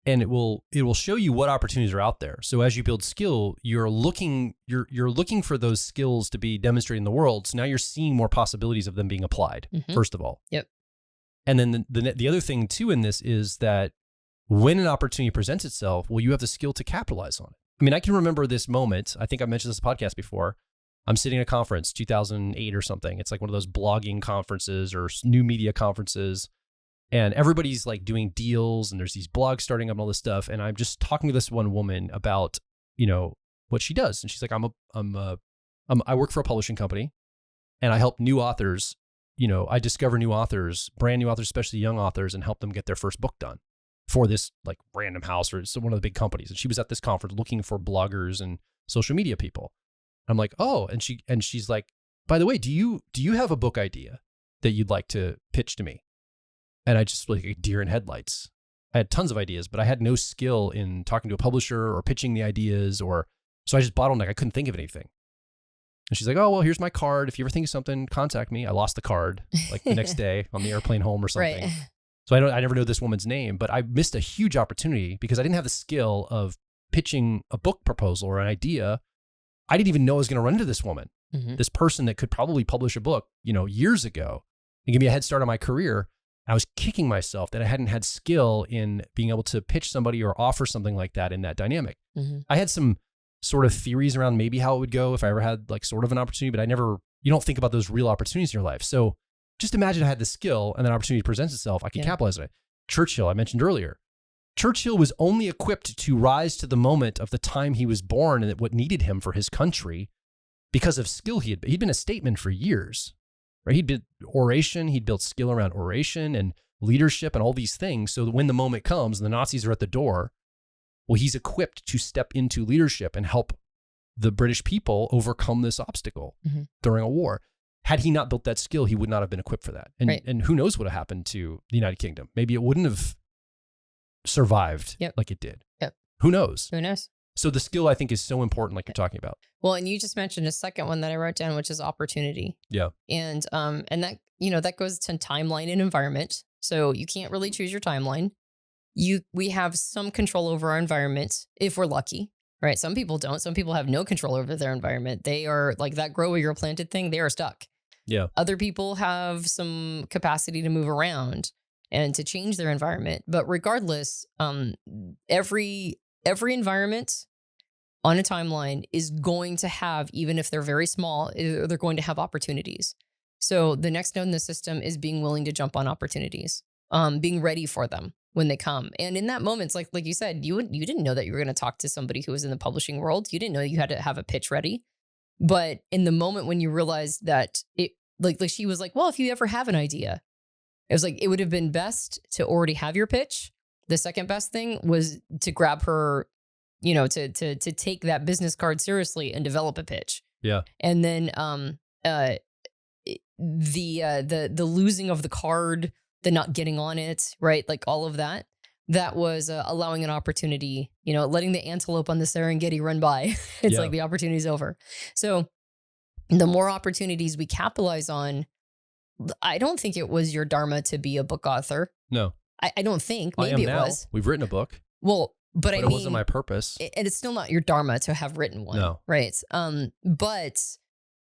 it will show you what opportunities are out there. So as you build skill, you're looking for those skills to be demonstrated in the world. So now you're seeing more possibilities of them being applied, first of all. Yep. And then the other thing too in this is that when an opportunity presents itself, well, you have the skill to capitalize on it. I mean, I can remember this moment. I think I mentioned this podcast before. I'm sitting at a conference, 2008 or something. It's like one of those blogging conferences or new media conferences. And everybody's like doing deals and there's these blogs starting up and all this stuff. And I'm just talking to this one woman about, what she does. And she's like, I work for a publishing company and I help new authors. I discover new authors, brand new authors, especially young authors, and help them get their first book done for this like random house or one of the big companies. And she was at this conference looking for bloggers and social media people. I'm like, oh, and she's like, by the way, do you have a book idea that you'd like to pitch to me? And I just like a deer in headlights. I had tons of ideas, but I had no skill in talking to a publisher or pitching the ideas, so I just bottlenecked. I couldn't think of anything. And she's like, oh, well, here's my card. If you ever think of something, contact me. I lost the card like the next day on the airplane home or something. Right. So I never know this woman's name, but I missed a huge opportunity because I didn't have the skill of pitching a book proposal or an idea. I didn't even know I was going to run into this woman, this person that could probably publish a book, years ago and give me a head start on my career. I was kicking myself that I hadn't had skill in being able to pitch somebody or offer something like that in that dynamic. I had some sort of theories around maybe how it would go if I ever had like sort of an opportunity, but you don't think about those real opportunities in your life. So just imagine I had the skill and that opportunity presents itself. I could capitalize on it. Churchill, I mentioned earlier. Churchill was only equipped to rise to the moment of the time he was born and what needed him for his country because of skill he'd been a statesman for years, right? He'd been oration, he'd built skill around oration and leadership and all these things. So that when the moment comes and the Nazis are at the door, well, he's equipped to step into leadership and help the British people overcome this obstacle during a war. Had he not built that skill, he would not have been equipped for that. And who knows what would have happened to the United Kingdom? Maybe it wouldn't have survived like it did. Yep. Who knows? Who knows? So the skill, I think, is so important, like you're talking about. Well, and you just mentioned a second one that I wrote down, which is opportunity. Yeah. And that, that goes to timeline and environment. So you can't really choose your timeline. We have some control over our environment if we're lucky, right? Some people don't. Some people have no control over their environment. They are like that grow where you're planted thing. They are stuck. Yeah. Other people have some capacity to move around and to change their environment. But regardless, every environment on a timeline is going to have, even if they're very small, they're going to have opportunities. So the next node in the system is being willing to jump on opportunities, being ready for them. when they come. And in that moment, it's like you said, you didn't know that you were going to talk to somebody who was in the publishing world. You didn't know you had to have a pitch ready. But in the moment when you realized that it, like she was like, well, if you ever have an idea, it was like, it would have been best to already have your pitch. The second best thing was to grab her, you know, to take that business card seriously and develop a pitch. Yeah. And then the losing of the card, the not getting on it, right? Like all of that. That was allowing an opportunity, you know, letting the antelope on the Serengeti run by. It's like the opportunity's over. So the more opportunities we capitalize on, I don't think it was your Dharma to be a book author. No. I don't think. Maybe it was. We've written a book. Well, but I mean, it wasn't my purpose. And it's still not your Dharma to have written one. No. Right. But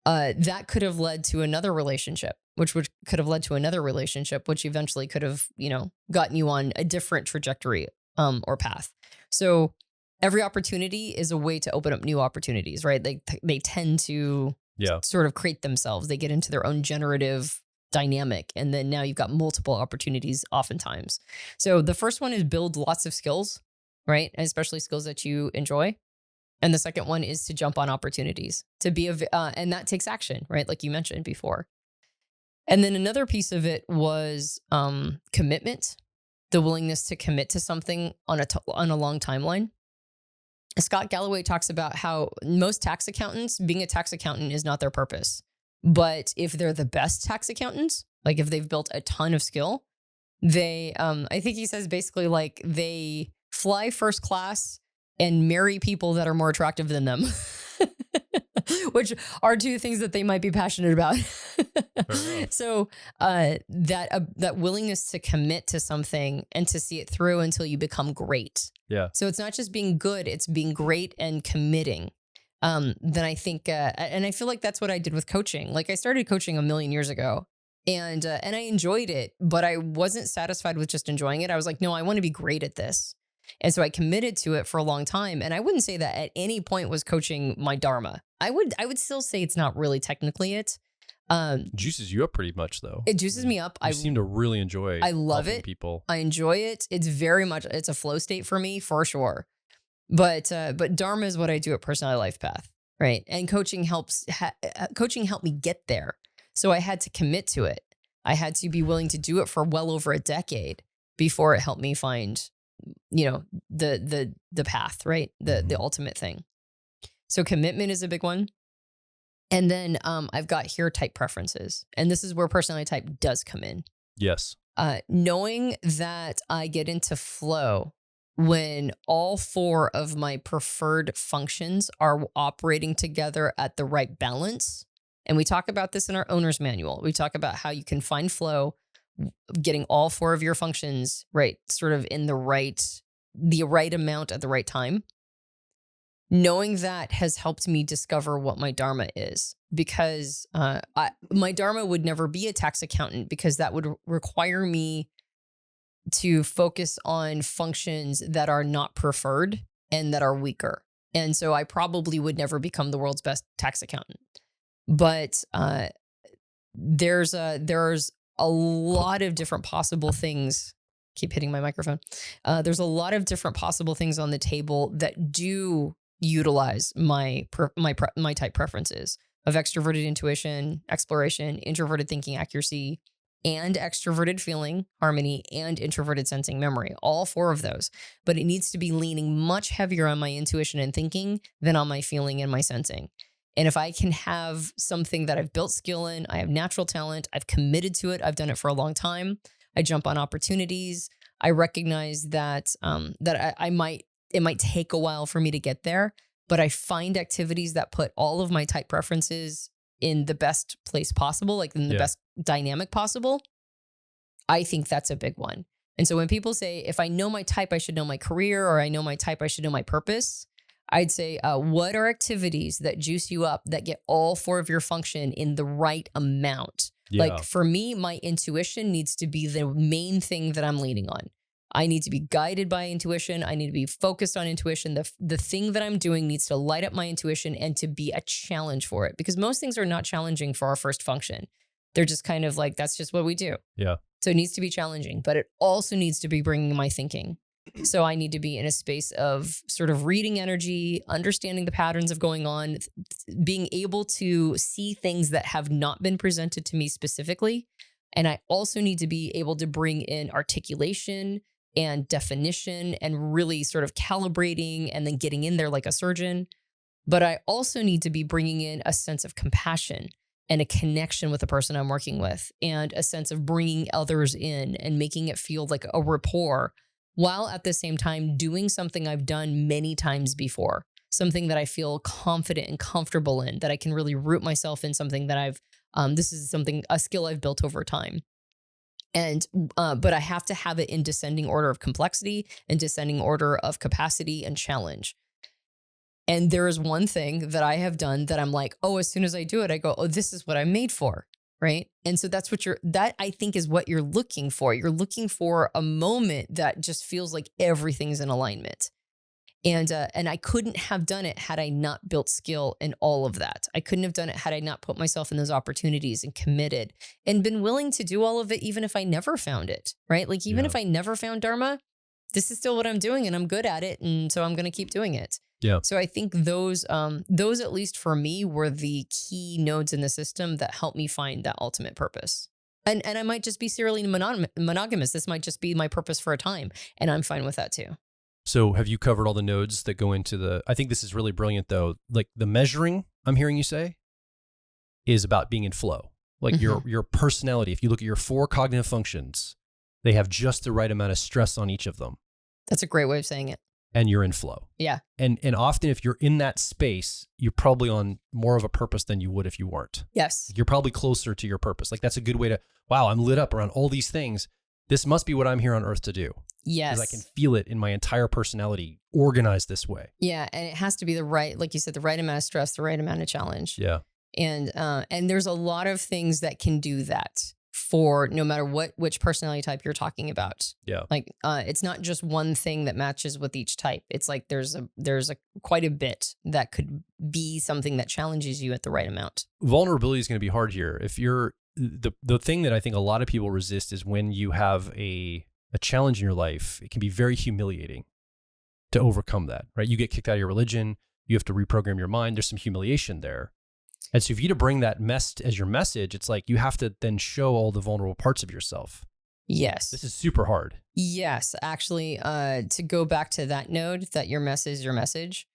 that could have led to another relationship, which could have led to another relationship, which eventually could have, you know, gotten you on a different trajectory or path. So every opportunity is a way to open up new opportunities, right? They tend to sort of create themselves. They get into their own generative dynamic. And then now you've got multiple opportunities oftentimes. So the first one is build lots of skills, right? And especially skills that you enjoy. And the second one is to jump on opportunities, to be and that takes action, right? Like you mentioned before. And then another piece of it was commitment, the willingness to commit to something on a long timeline. Scott Galloway talks about how most tax accountants, being a tax accountant is not their purpose. But if they're the best tax accountants, like if they've built a ton of skill, they, I think he says basically like they fly first class and marry people that are more attractive than them, which are two things that they might be passionate about. So that willingness to commit to something and to see it through until you become great. Yeah. So it's not just being good, it's being great and committing. Then I think, and I feel like that's what I did with coaching. Like I started coaching a million years ago and I enjoyed it, but I wasn't satisfied with just enjoying it. I was like, no, I want to be great at this. And so I committed to it for a long time. And I wouldn't say that at any point was coaching my Dharma. I would still say it's not really technically it. Juices you up pretty much though. It juices me up. I seem to really enjoy I love it. People. I enjoy it. It's very much, it's a flow state for me for sure. But Dharma is what I do at Personality Life Path, right? And coaching coaching helped me get there. So I had to commit to it. I had to be willing to do it for well over a decade before it helped me find, you know, the path, right? The ultimate thing. So commitment is a big one. And then I've got here type preferences. And this is where personality type does come in. Yes. Knowing that I get into flow when all four of my preferred functions are operating together at the right balance. And we talk about this in our owner's manual. We talk about how you can find flow, getting all four of your functions, right, sort of in the right amount at the right time. Knowing that has helped me discover what my Dharma is, because my Dharma would never be a tax accountant, because that would require me to focus on functions that are not preferred and that are weaker. And so I probably would never become the world's best tax accountant. But there's a lot of different possible things. Keep hitting my microphone. There's a lot of different possible things on the table that do utilize my type preferences of extroverted intuition, exploration, introverted thinking accuracy, and extroverted feeling, harmony, and introverted sensing memory. All four of those. But it needs to be leaning much heavier on my intuition and thinking than on my feeling and my sensing. And if I can have something that I've built skill in, I have natural talent, I've committed to it, I've done it for a long time, I jump on opportunities, I recognize that it might take a while for me to get there, but I find activities that put all of my type preferences in the best place possible, like in the best dynamic possible. I think that's a big one. And so when people say, if I know my type, I should know my career, or I know my type, I should know my purpose, I'd say, what are activities that juice you up, that get all four of your function in the right amount? Yeah. Like for me, my intuition needs to be the main thing that I'm leaning on. I need to be guided by intuition. I need to be focused on intuition. The thing that I'm doing needs to light up my intuition and to be a challenge for it, because most things are not challenging for our first function. They're just kind of like, that's just what we do. Yeah. So it needs to be challenging, but it also needs to be bringing my thinking. So I need to be in a space of sort of reading energy, understanding the patterns of going on, being able to see things that have not been presented to me specifically. And I also need to be able to bring in articulation and definition and really sort of calibrating and then getting in there like a surgeon. But I also need to be bringing in a sense of compassion and a connection with the person I'm working with, and a sense of bringing others in and making it feel like a rapport, while at the same time doing something I've done many times before, something that I feel confident and comfortable in, that I can really root myself in, something that this is a skill I've built over time. And, but I have to have it in descending order of complexity and descending order of capacity and challenge. And there is one thing that I have done that I'm like, oh, as soon as I do it, I go, oh, this is what I'm made for. Right. And so that's that I think is what you're looking for. You're looking for a moment that just feels like everything's in alignment. And I couldn't have done it had I not built skill in all of that. I couldn't have done it had I not put myself in those opportunities and committed and been willing to do all of it, even if I never found it. Right. Like even if I never found Dharma, this is still what I'm doing and I'm good at it. And so I'm going to keep doing it. Yeah. So I think those at least for me were the key nodes in the system that helped me find that ultimate purpose. And I might just be serially monogamous. This might just be my purpose for a time. And I'm fine with that too. So have you covered all the nodes that go into I think this is really brilliant though. Like the measuring I'm hearing you say is about being in flow. Like your personality, if you look at your 4 cognitive functions, they have just the right amount of stress on each of them. That's a great way of saying it. And you're in flow. Yeah. And often if you're in that space, you're probably on more of a purpose than you would if you weren't. Yes. You're probably closer to your purpose. Like that's a good way to, wow, I'm lit up around all these things. This must be what I'm here on earth to do. Yes. Because I can feel it in my entire personality organized this way. Yeah. And it has to be the right, like you said, the right amount of stress, the right amount of challenge. Yeah. And there's a lot of things that can do that for no matter which personality type you're talking about. Yeah. Like it's not just one thing that matches with each type. It's like there's quite a bit that could be something that challenges you at the right amount. Vulnerability is going to be hard here. If you're the thing that I think a lot of people resist is when you have a challenge in your life, it can be very humiliating to overcome that, right? You get kicked out of your religion, you have to reprogram your mind. There's some humiliation there. And so if you to bring that mess as your message, it's like you have to then show all the vulnerable parts of yourself. Yes. This is super hard. Yes. Actually, to go back to that node, that your message is your message,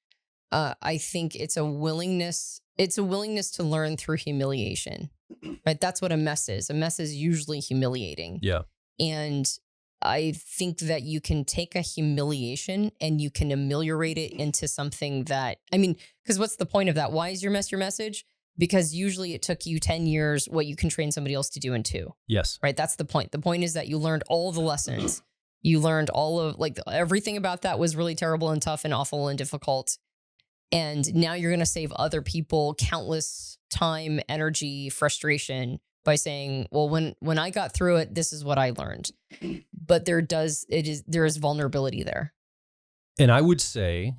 I think it's a willingness to learn through humiliation, right? That's what a mess is. A mess is usually humiliating. Yeah. And I think that you can take a humiliation and you can ameliorate it into something that, because what's the point of that? Why is your mess your message? Because usually it took you 10 years what you can train somebody else to do in 2. Yes. Right? That's the point. The point is that you learned all the lessons. You learned all of, like, everything about that was really terrible and tough and awful and difficult. And now you're going to save other people countless time, energy, frustration by saying, well, when I got through it, this is what I learned. But there is vulnerability there. And I would say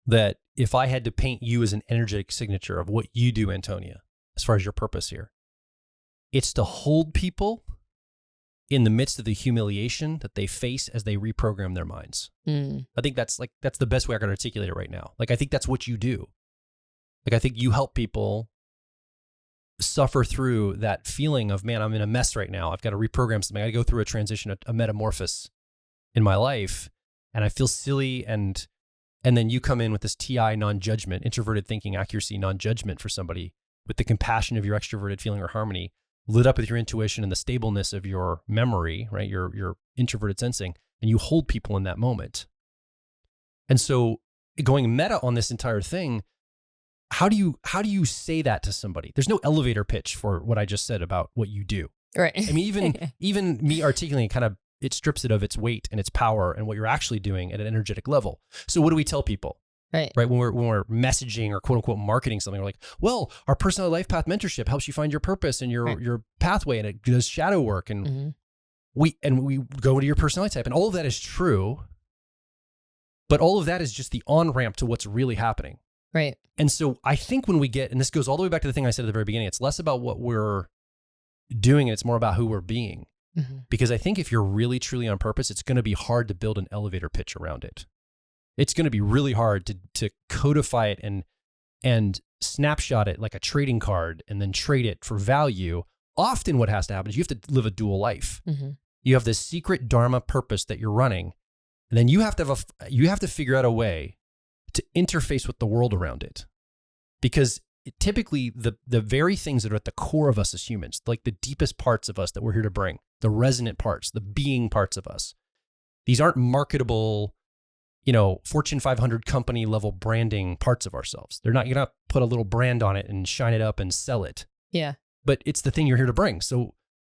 that if I had to paint you as an energetic signature of what you do, Antonia, as far as your purpose here, it's to hold people in the midst of the humiliation that they face as they reprogram their minds. I think that's the best way I can articulate it right now. Like, I think that's what you do. Like, I think you help people suffer through that feeling of, man, I'm in a mess right now. I've got to reprogram something. I got to go through a transition, a metamorphosis in my life. And I feel silly. And then you come in with this TI non-judgment, introverted thinking, accuracy, non-judgment for somebody with the compassion of your extroverted feeling or harmony, lit up with your intuition and the stableness of your memory, right? Your introverted sensing, and you hold people in that moment. And so going meta on this entire thing, how do you say that to somebody? There's no elevator pitch for what I just said about what you do. Right. I mean, even me articulating it strips it of its weight and its power and what you're actually doing at an energetic level. So what do we tell people? Right. When we're messaging or quote unquote marketing something, we're like, well, our personal life path mentorship helps you find your purpose and your pathway, and it does shadow work. And we go into your personality type, and all of that is true. But all of that is just the on-ramp to what's really happening. Right. And so I think when we get, and this goes all the way back to the thing I said at the very beginning, it's less about what we're doing and it's more about who we're being. Because I think if you're really, truly on purpose, it's going to be hard to build an elevator pitch around it. It's going to be really hard to codify it and snapshot it like a trading card and then trade it for value. Often what has to happen is you have to live a dual life. You have this secret Dharma purpose that you're running, and then you have to figure out a way to interface with the world around it. Because typically the very things that are at the core of us as humans, like the deepest parts of us that we're here to bring, the resonant parts, the being parts of us, these aren't marketable, Fortune 500 company level branding parts of ourselves. You're not put a little brand on it and shine it up and sell it. Yeah. But it's the thing you're here to bring. So,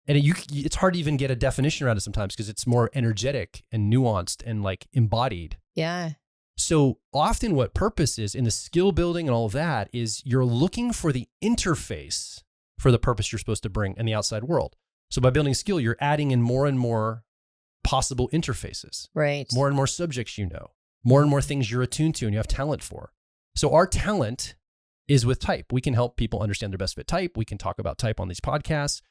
and it's hard to even get a definition around it sometimes because it's more energetic and nuanced and like embodied. Yeah. So often what purpose is in the skill building and all of that is you're looking for the interface for the purpose you're supposed to bring in the outside world. So by building skill, you're adding in more and more possible interfaces. Right. More and more subjects more and more things you're attuned to and you have talent for. So our talent is with type. We can help people understand their best fit type. We can talk about type on these podcasts.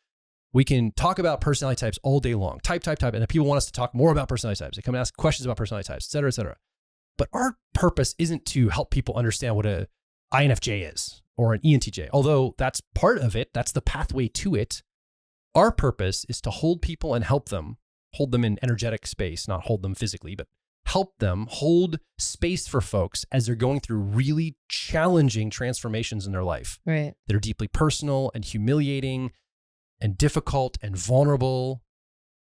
We can talk about personality types all day long. Type. And then people want us to talk more about personality types. They come and ask questions about personality types, et cetera, et cetera. But our purpose isn't to help people understand what a INFJ is or an ENTJ, although that's part of it. That's the pathway to it. Our purpose is to hold people and help them, hold them in energetic space, not hold them physically, but help them hold space for folks as they're going through really challenging transformations in their life. Right. That are deeply personal and humiliating and difficult and vulnerable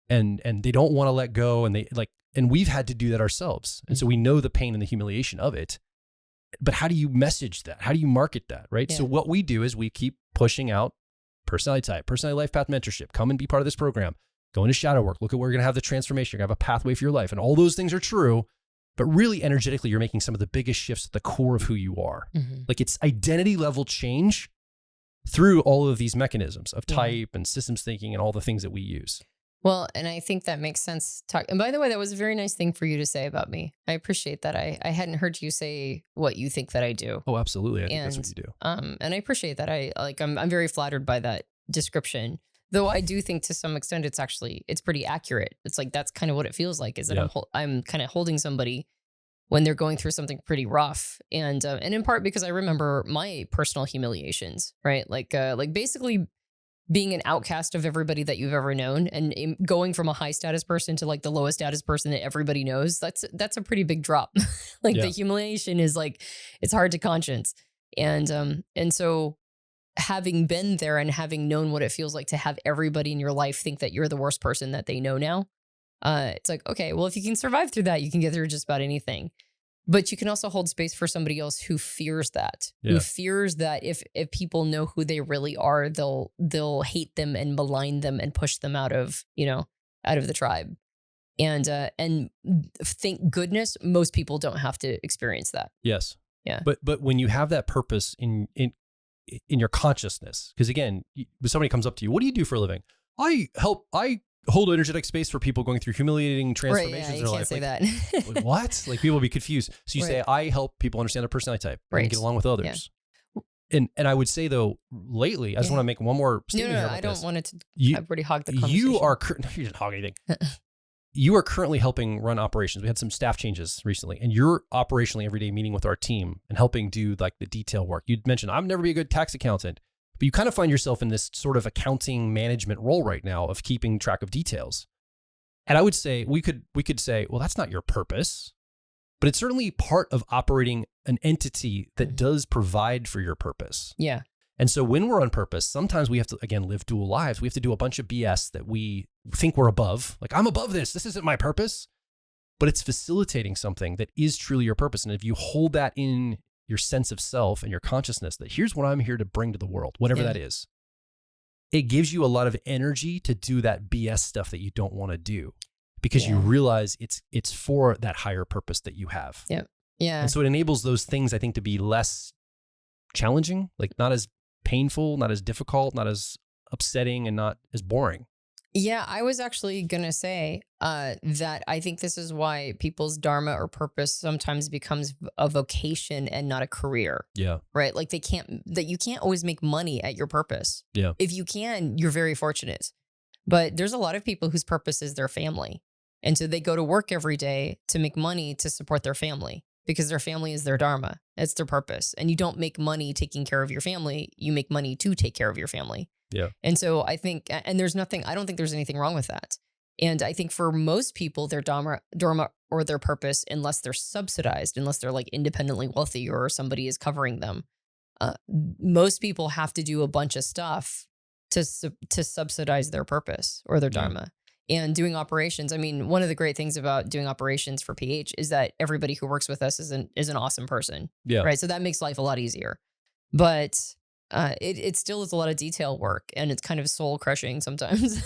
and they don't want to let go and we've had to do that ourselves. And so we know the pain and the humiliation of it. But how do you message that? How do you market that, right? Yeah. So what we do is we keep pushing out personality type, personality life path mentorship, come and be part of this program. Go into shadow work. Look at where you're going to have the transformation. You're going to have a pathway for your life. And all those things are true. But really energetically, you're making some of the biggest shifts at the core of who you are. Like it's identity level change through all of these mechanisms of type and systems thinking and all the things that we use. Well, and I think that makes sense. And by the way, that was a very nice thing for you to say about me. I appreciate that. I hadn't heard you say what you think that I do. Oh, absolutely. I think that's what you do. And I appreciate that. I'm very flattered by that description. Though I do think to some extent it's pretty accurate. It's like that's kind of what it feels like is that I'm kind of holding somebody when they're going through something pretty rough, and in part because I remember my personal humiliations, right? Like basically being an outcast of everybody that you've ever known, and going from a high status person to like the lowest status person that everybody knows. That's a pretty big drop. The humiliation is like it's hard to conscience, and so. Having been there and having known what it feels like to have everybody in your life think that you're the worst person that they know now, it's like, okay, well, if you can survive through that, you can get through just about anything. But you can also hold space for somebody else who fears that, who fears that if people know who they really are, they'll hate them and malign them and push them out of the tribe. And thank goodness most people don't have to experience that. Yes. Yeah. But when you have that purpose in your consciousness, because again, when somebody comes up to you, what do you do for a living? I hold energetic space for people going through humiliating transformations in their life. You can't say that. What? Like people will be confused. So you say, I help people understand their personality type and get along with others. Yeah. And I would say though, lately, I just want to make one more statement here about I don't want it to, I've already hogged the conversation. You didn't hog anything. You are currently helping run operations. We had some staff changes recently, and you're operationally every day meeting with our team and helping do like the detail work. You'd mentioned, I'm never be a good tax accountant, but you kind of find yourself in this sort of accounting management role right now of keeping track of details. And I would say, we could say, well, that's not your purpose, but it's certainly part of operating an entity that does provide for your purpose. Yeah. And so when we're on purpose, sometimes we have to, again, live dual lives. We have to do a bunch of BS that we think we're above. Like, I'm above this. This isn't my purpose. But it's facilitating something that is truly your purpose. And if you hold that in your sense of self and your consciousness, that here's what I'm here to bring to the world, whatever that is, it gives you a lot of energy to do that BS stuff that you don't want to do because you realize it's for that higher purpose that you have. Yeah. Yeah. And so it enables those things, I think, to be less challenging, like not as painful, not as difficult, not as upsetting, and not as boring. Yeah, I was actually going to say that I think this is why people's dharma or purpose sometimes becomes a vocation and not a career. Yeah. Right? Like you can't always make money at your purpose. Yeah. If you can, you're very fortunate. But there's a lot of people whose purpose is their family. And so they go to work every day to make money to support their family because their family is their Dharma. It's their purpose. And you don't make money taking care of your family. You make money to take care of your family. Yeah. And so I think, and I don't think there's anything wrong with that. And I think for most people, their Dharma or their purpose, unless they're subsidized, unless they're like independently wealthy or somebody is covering them, most people have to do a bunch of stuff to subsidize their purpose or their Dharma. And doing operations, I mean, one of the great things about doing operations for PH is that everybody who works with us is an awesome person. Yeah. Right. So that makes life a lot easier. But it still is a lot of detail work and it's kind of soul crushing sometimes.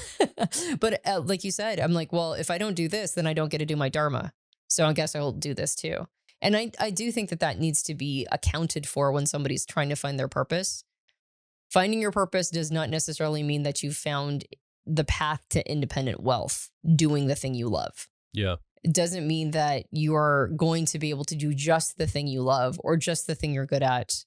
But like you said, I'm like, well, if I don't do this, then I don't get to do my Dharma. So I guess I'll do this too. And I do think that needs to be accounted for when somebody's trying to find their purpose. Finding your purpose does not necessarily mean that you've found the path to independent wealth, doing the thing you love. Yeah. It doesn't mean that you are going to be able to do just the thing you love or just the thing you're good at,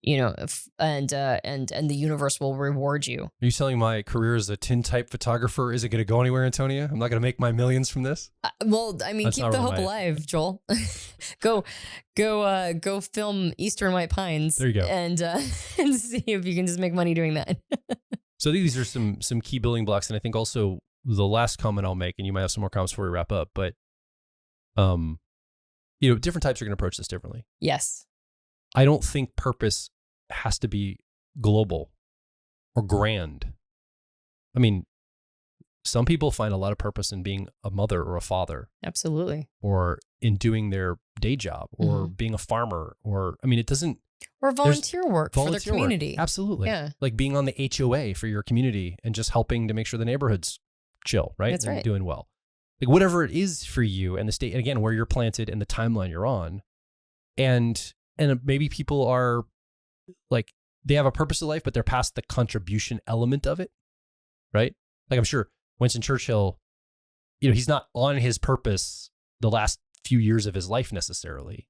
and the universe will reward you. Are you telling my career as a tintype photographer isn't going to go anywhere, Antonia? I'm not going to make my millions from this? Well, I mean, keep the hope alive, Joel. Go film Eastern White Pines. There you go. And see if you can just make money doing that. So these are some key building blocks. And I think also the last comment I'll make, and you might have some more comments before we wrap up, but different types are going to approach this differently. Yes. I don't think purpose has to be global or grand. I mean, some people find a lot of purpose in being a mother or a father. Absolutely. Or in doing their day job or being a farmer it doesn't. Or volunteer work for their community. Absolutely. Yeah. Like being on the HOA for your community and just helping to make sure the neighborhood's chill, right? That's right. And doing well. Like whatever it is for you and the state, and again, where you're planted and the timeline you're on. And maybe people are like, they have a purpose of life, but they're past the contribution element of it, right? Like I'm sure Winston Churchill, he's not on his purpose the last few years of his life necessarily.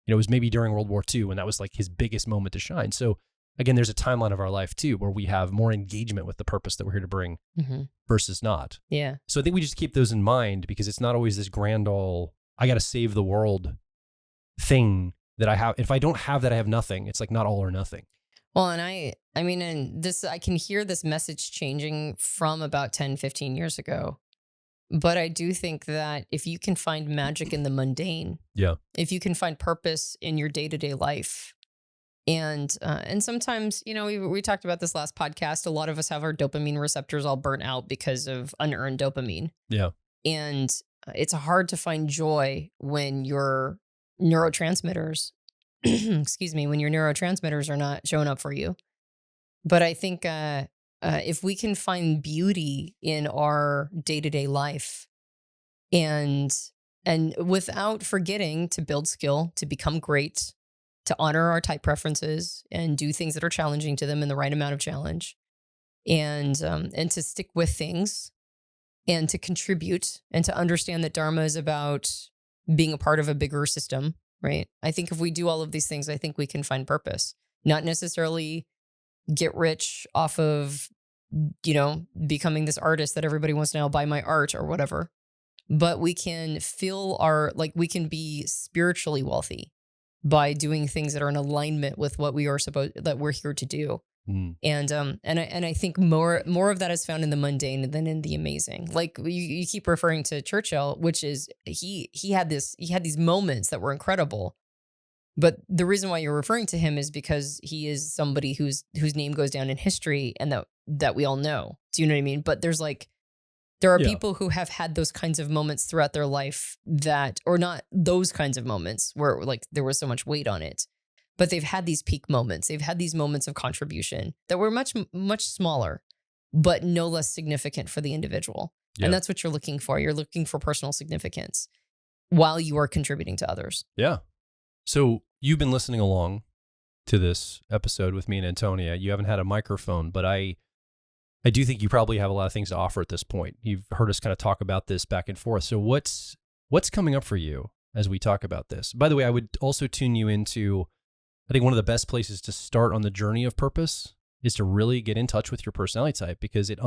It was maybe during World War II when that was like his biggest moment to shine. So again, there's a timeline of our life too, where we have more engagement with the purpose that we're here to bring versus not. Yeah. So I think we just keep those in mind because it's not always this grand I got to save the world thing that I have. If I don't have that, I have nothing. It's like not all or nothing. Well, and I can hear this message changing from about 10, 15 years ago. But I do think that if you can find magic in the mundane, if you can find purpose in your day-to-day life, and sometimes, we talked about this last podcast, a lot of us have our dopamine receptors all burnt out because of unearned dopamine. Yeah. And it's hard to find joy when your neurotransmitters, when your neurotransmitters are not showing up for you. But I think if we can find beauty in our day-to-day life and without forgetting to build skill, to become great, to honor our type preferences and do things that are challenging to them in the right amount of challenge, and to stick with things and to contribute and to understand that Dharma is about being a part of a bigger system, right? I think if we do all of these things, I think we can find purpose, not necessarily get rich off of, becoming this artist that everybody wants to now buy my art or whatever. But we can we can be spiritually wealthy by doing things that are in alignment with what we're here to do. And I think more of that is found in the mundane than in the amazing. Like you keep referring to Churchill, which is he had these moments that were incredible. But the reason why you're referring to him is because he is somebody whose name goes down in history and that we all know. Do you know what I mean? But there are people who have had those kinds of moments throughout their life or not those kinds of moments where like there was so much weight on it, but they've had these peak moments. They've had these moments of contribution that were much, much smaller, but no less significant for the individual. Yeah. And that's what you're looking for. You're looking for personal significance while you are contributing to others. Yeah. So you've been listening along to this episode with me and Antonia. You haven't had a microphone, but I do think you probably have a lot of things to offer at this point. You've heard us kind of talk about this back and forth. So what's coming up for you as we talk about this? By the way, I would also tune you into, I think one of the best places to start on the journey of purpose is to really get in touch with your personality type, because it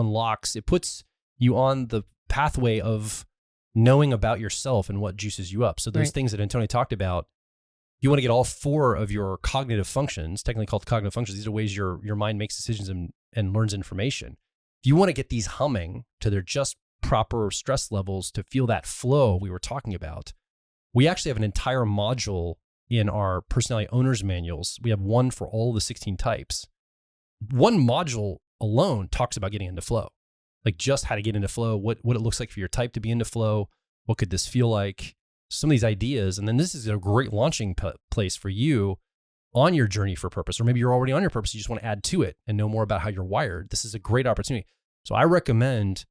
puts you on the pathway of knowing about yourself and what juices you up. So those Right. things that Antonia talked about, you want to get all 4 of your cognitive functions, technically called cognitive functions. These are ways your mind makes decisions and learns information. If you want to get these humming to their just proper stress levels to feel that flow we were talking about, we actually have an entire module in our personality owners manuals. We have one for all the 16 types. One module alone talks about getting into flow, like just how to get into flow, what it looks like for your type to be into flow. What could this feel like? Some of these ideas. And then this is a great launching place for you on your journey for purpose, or maybe you're already on your purpose. You just want to add to it and know more about how you're wired. This is a great opportunity. So I recommend,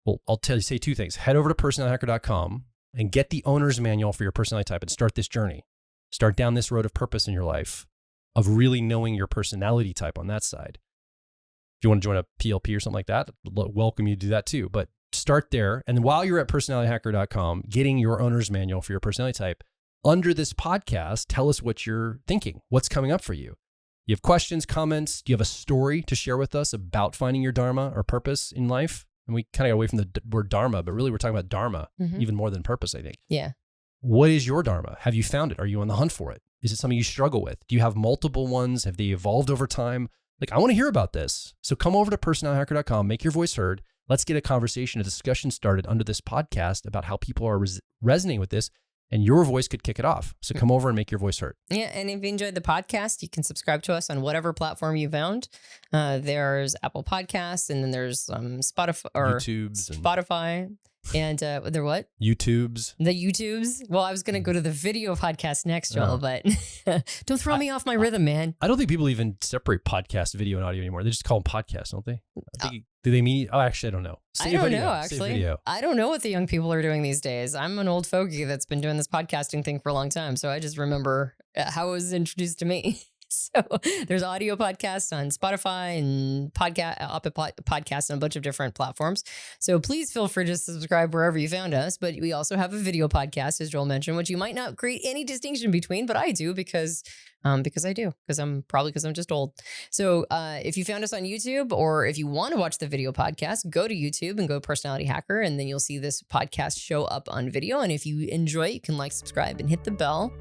well, I'll say 2 things. Head over to personalityhacker.com and get the owner's manual for your personality type and start this journey. Start down this road of purpose in your life, of really knowing your personality type on that side. If you want to join a PLP or something like that, welcome you to do that too. But start there. And while you're at personalityhacker.com, getting your owner's manual for your personality type, under this podcast, tell us what you're thinking. What's coming up for you? You have questions, comments? Do you have a story to share with us about finding your Dharma or purpose in life? And we kind of got away from the word Dharma, but really we're talking about Dharma, even more than purpose, I think. Yeah. What is your Dharma? Have you found it? Are you on the hunt for it? Is it something you struggle with? Do you have multiple ones? Have they evolved over time? Like, I want to hear about this. So come over to personalityhacker.com, make your voice heard. Let's get a conversation, a discussion started under this podcast about how people are resonating with this, and your voice could kick it off. So come over and make your voice heard. Yeah, and if you enjoyed the podcast, you can subscribe to us on whatever platform you found. There's Apple Podcasts, and then there's Spotify or YouTubes Spotify. And they're what? YouTubes. The YouTubes. Well, I was going to go to the video podcast next, Joel, but don't throw me off my rhythm, man. I don't think people even separate podcast, video, and audio anymore. They just call them podcasts, don't they? Do they mean? Oh, actually, I don't know. I don't know, actually. I don't know what the young people are doing these days. I'm an old fogey that's been doing this podcasting thing for a long time. So I just remember how it was introduced to me. So there's audio podcasts on Spotify and podcasts on a bunch of different platforms. So please feel free to subscribe wherever you found us. But we also have a video podcast, as Joel mentioned, which you might not create any distinction between, but I do because I'm just old. So if you found us on YouTube, or if you want to watch the video podcast, go to YouTube and go Personality Hacker, and then you'll see this podcast show up on video. And if you enjoy it, you can subscribe, and hit the bell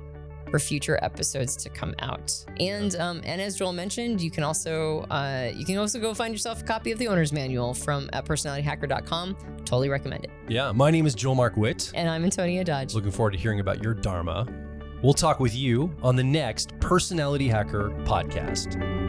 for future episodes to come out. And as Joel mentioned, you can also go find yourself a copy of the owner's manual from at personalityhacker.com. Totally recommend it. Yeah. My name is Joel Mark Witt. And I'm Antonia Dodge. Looking forward to hearing about your Dharma. We'll talk with you on the next Personality Hacker podcast.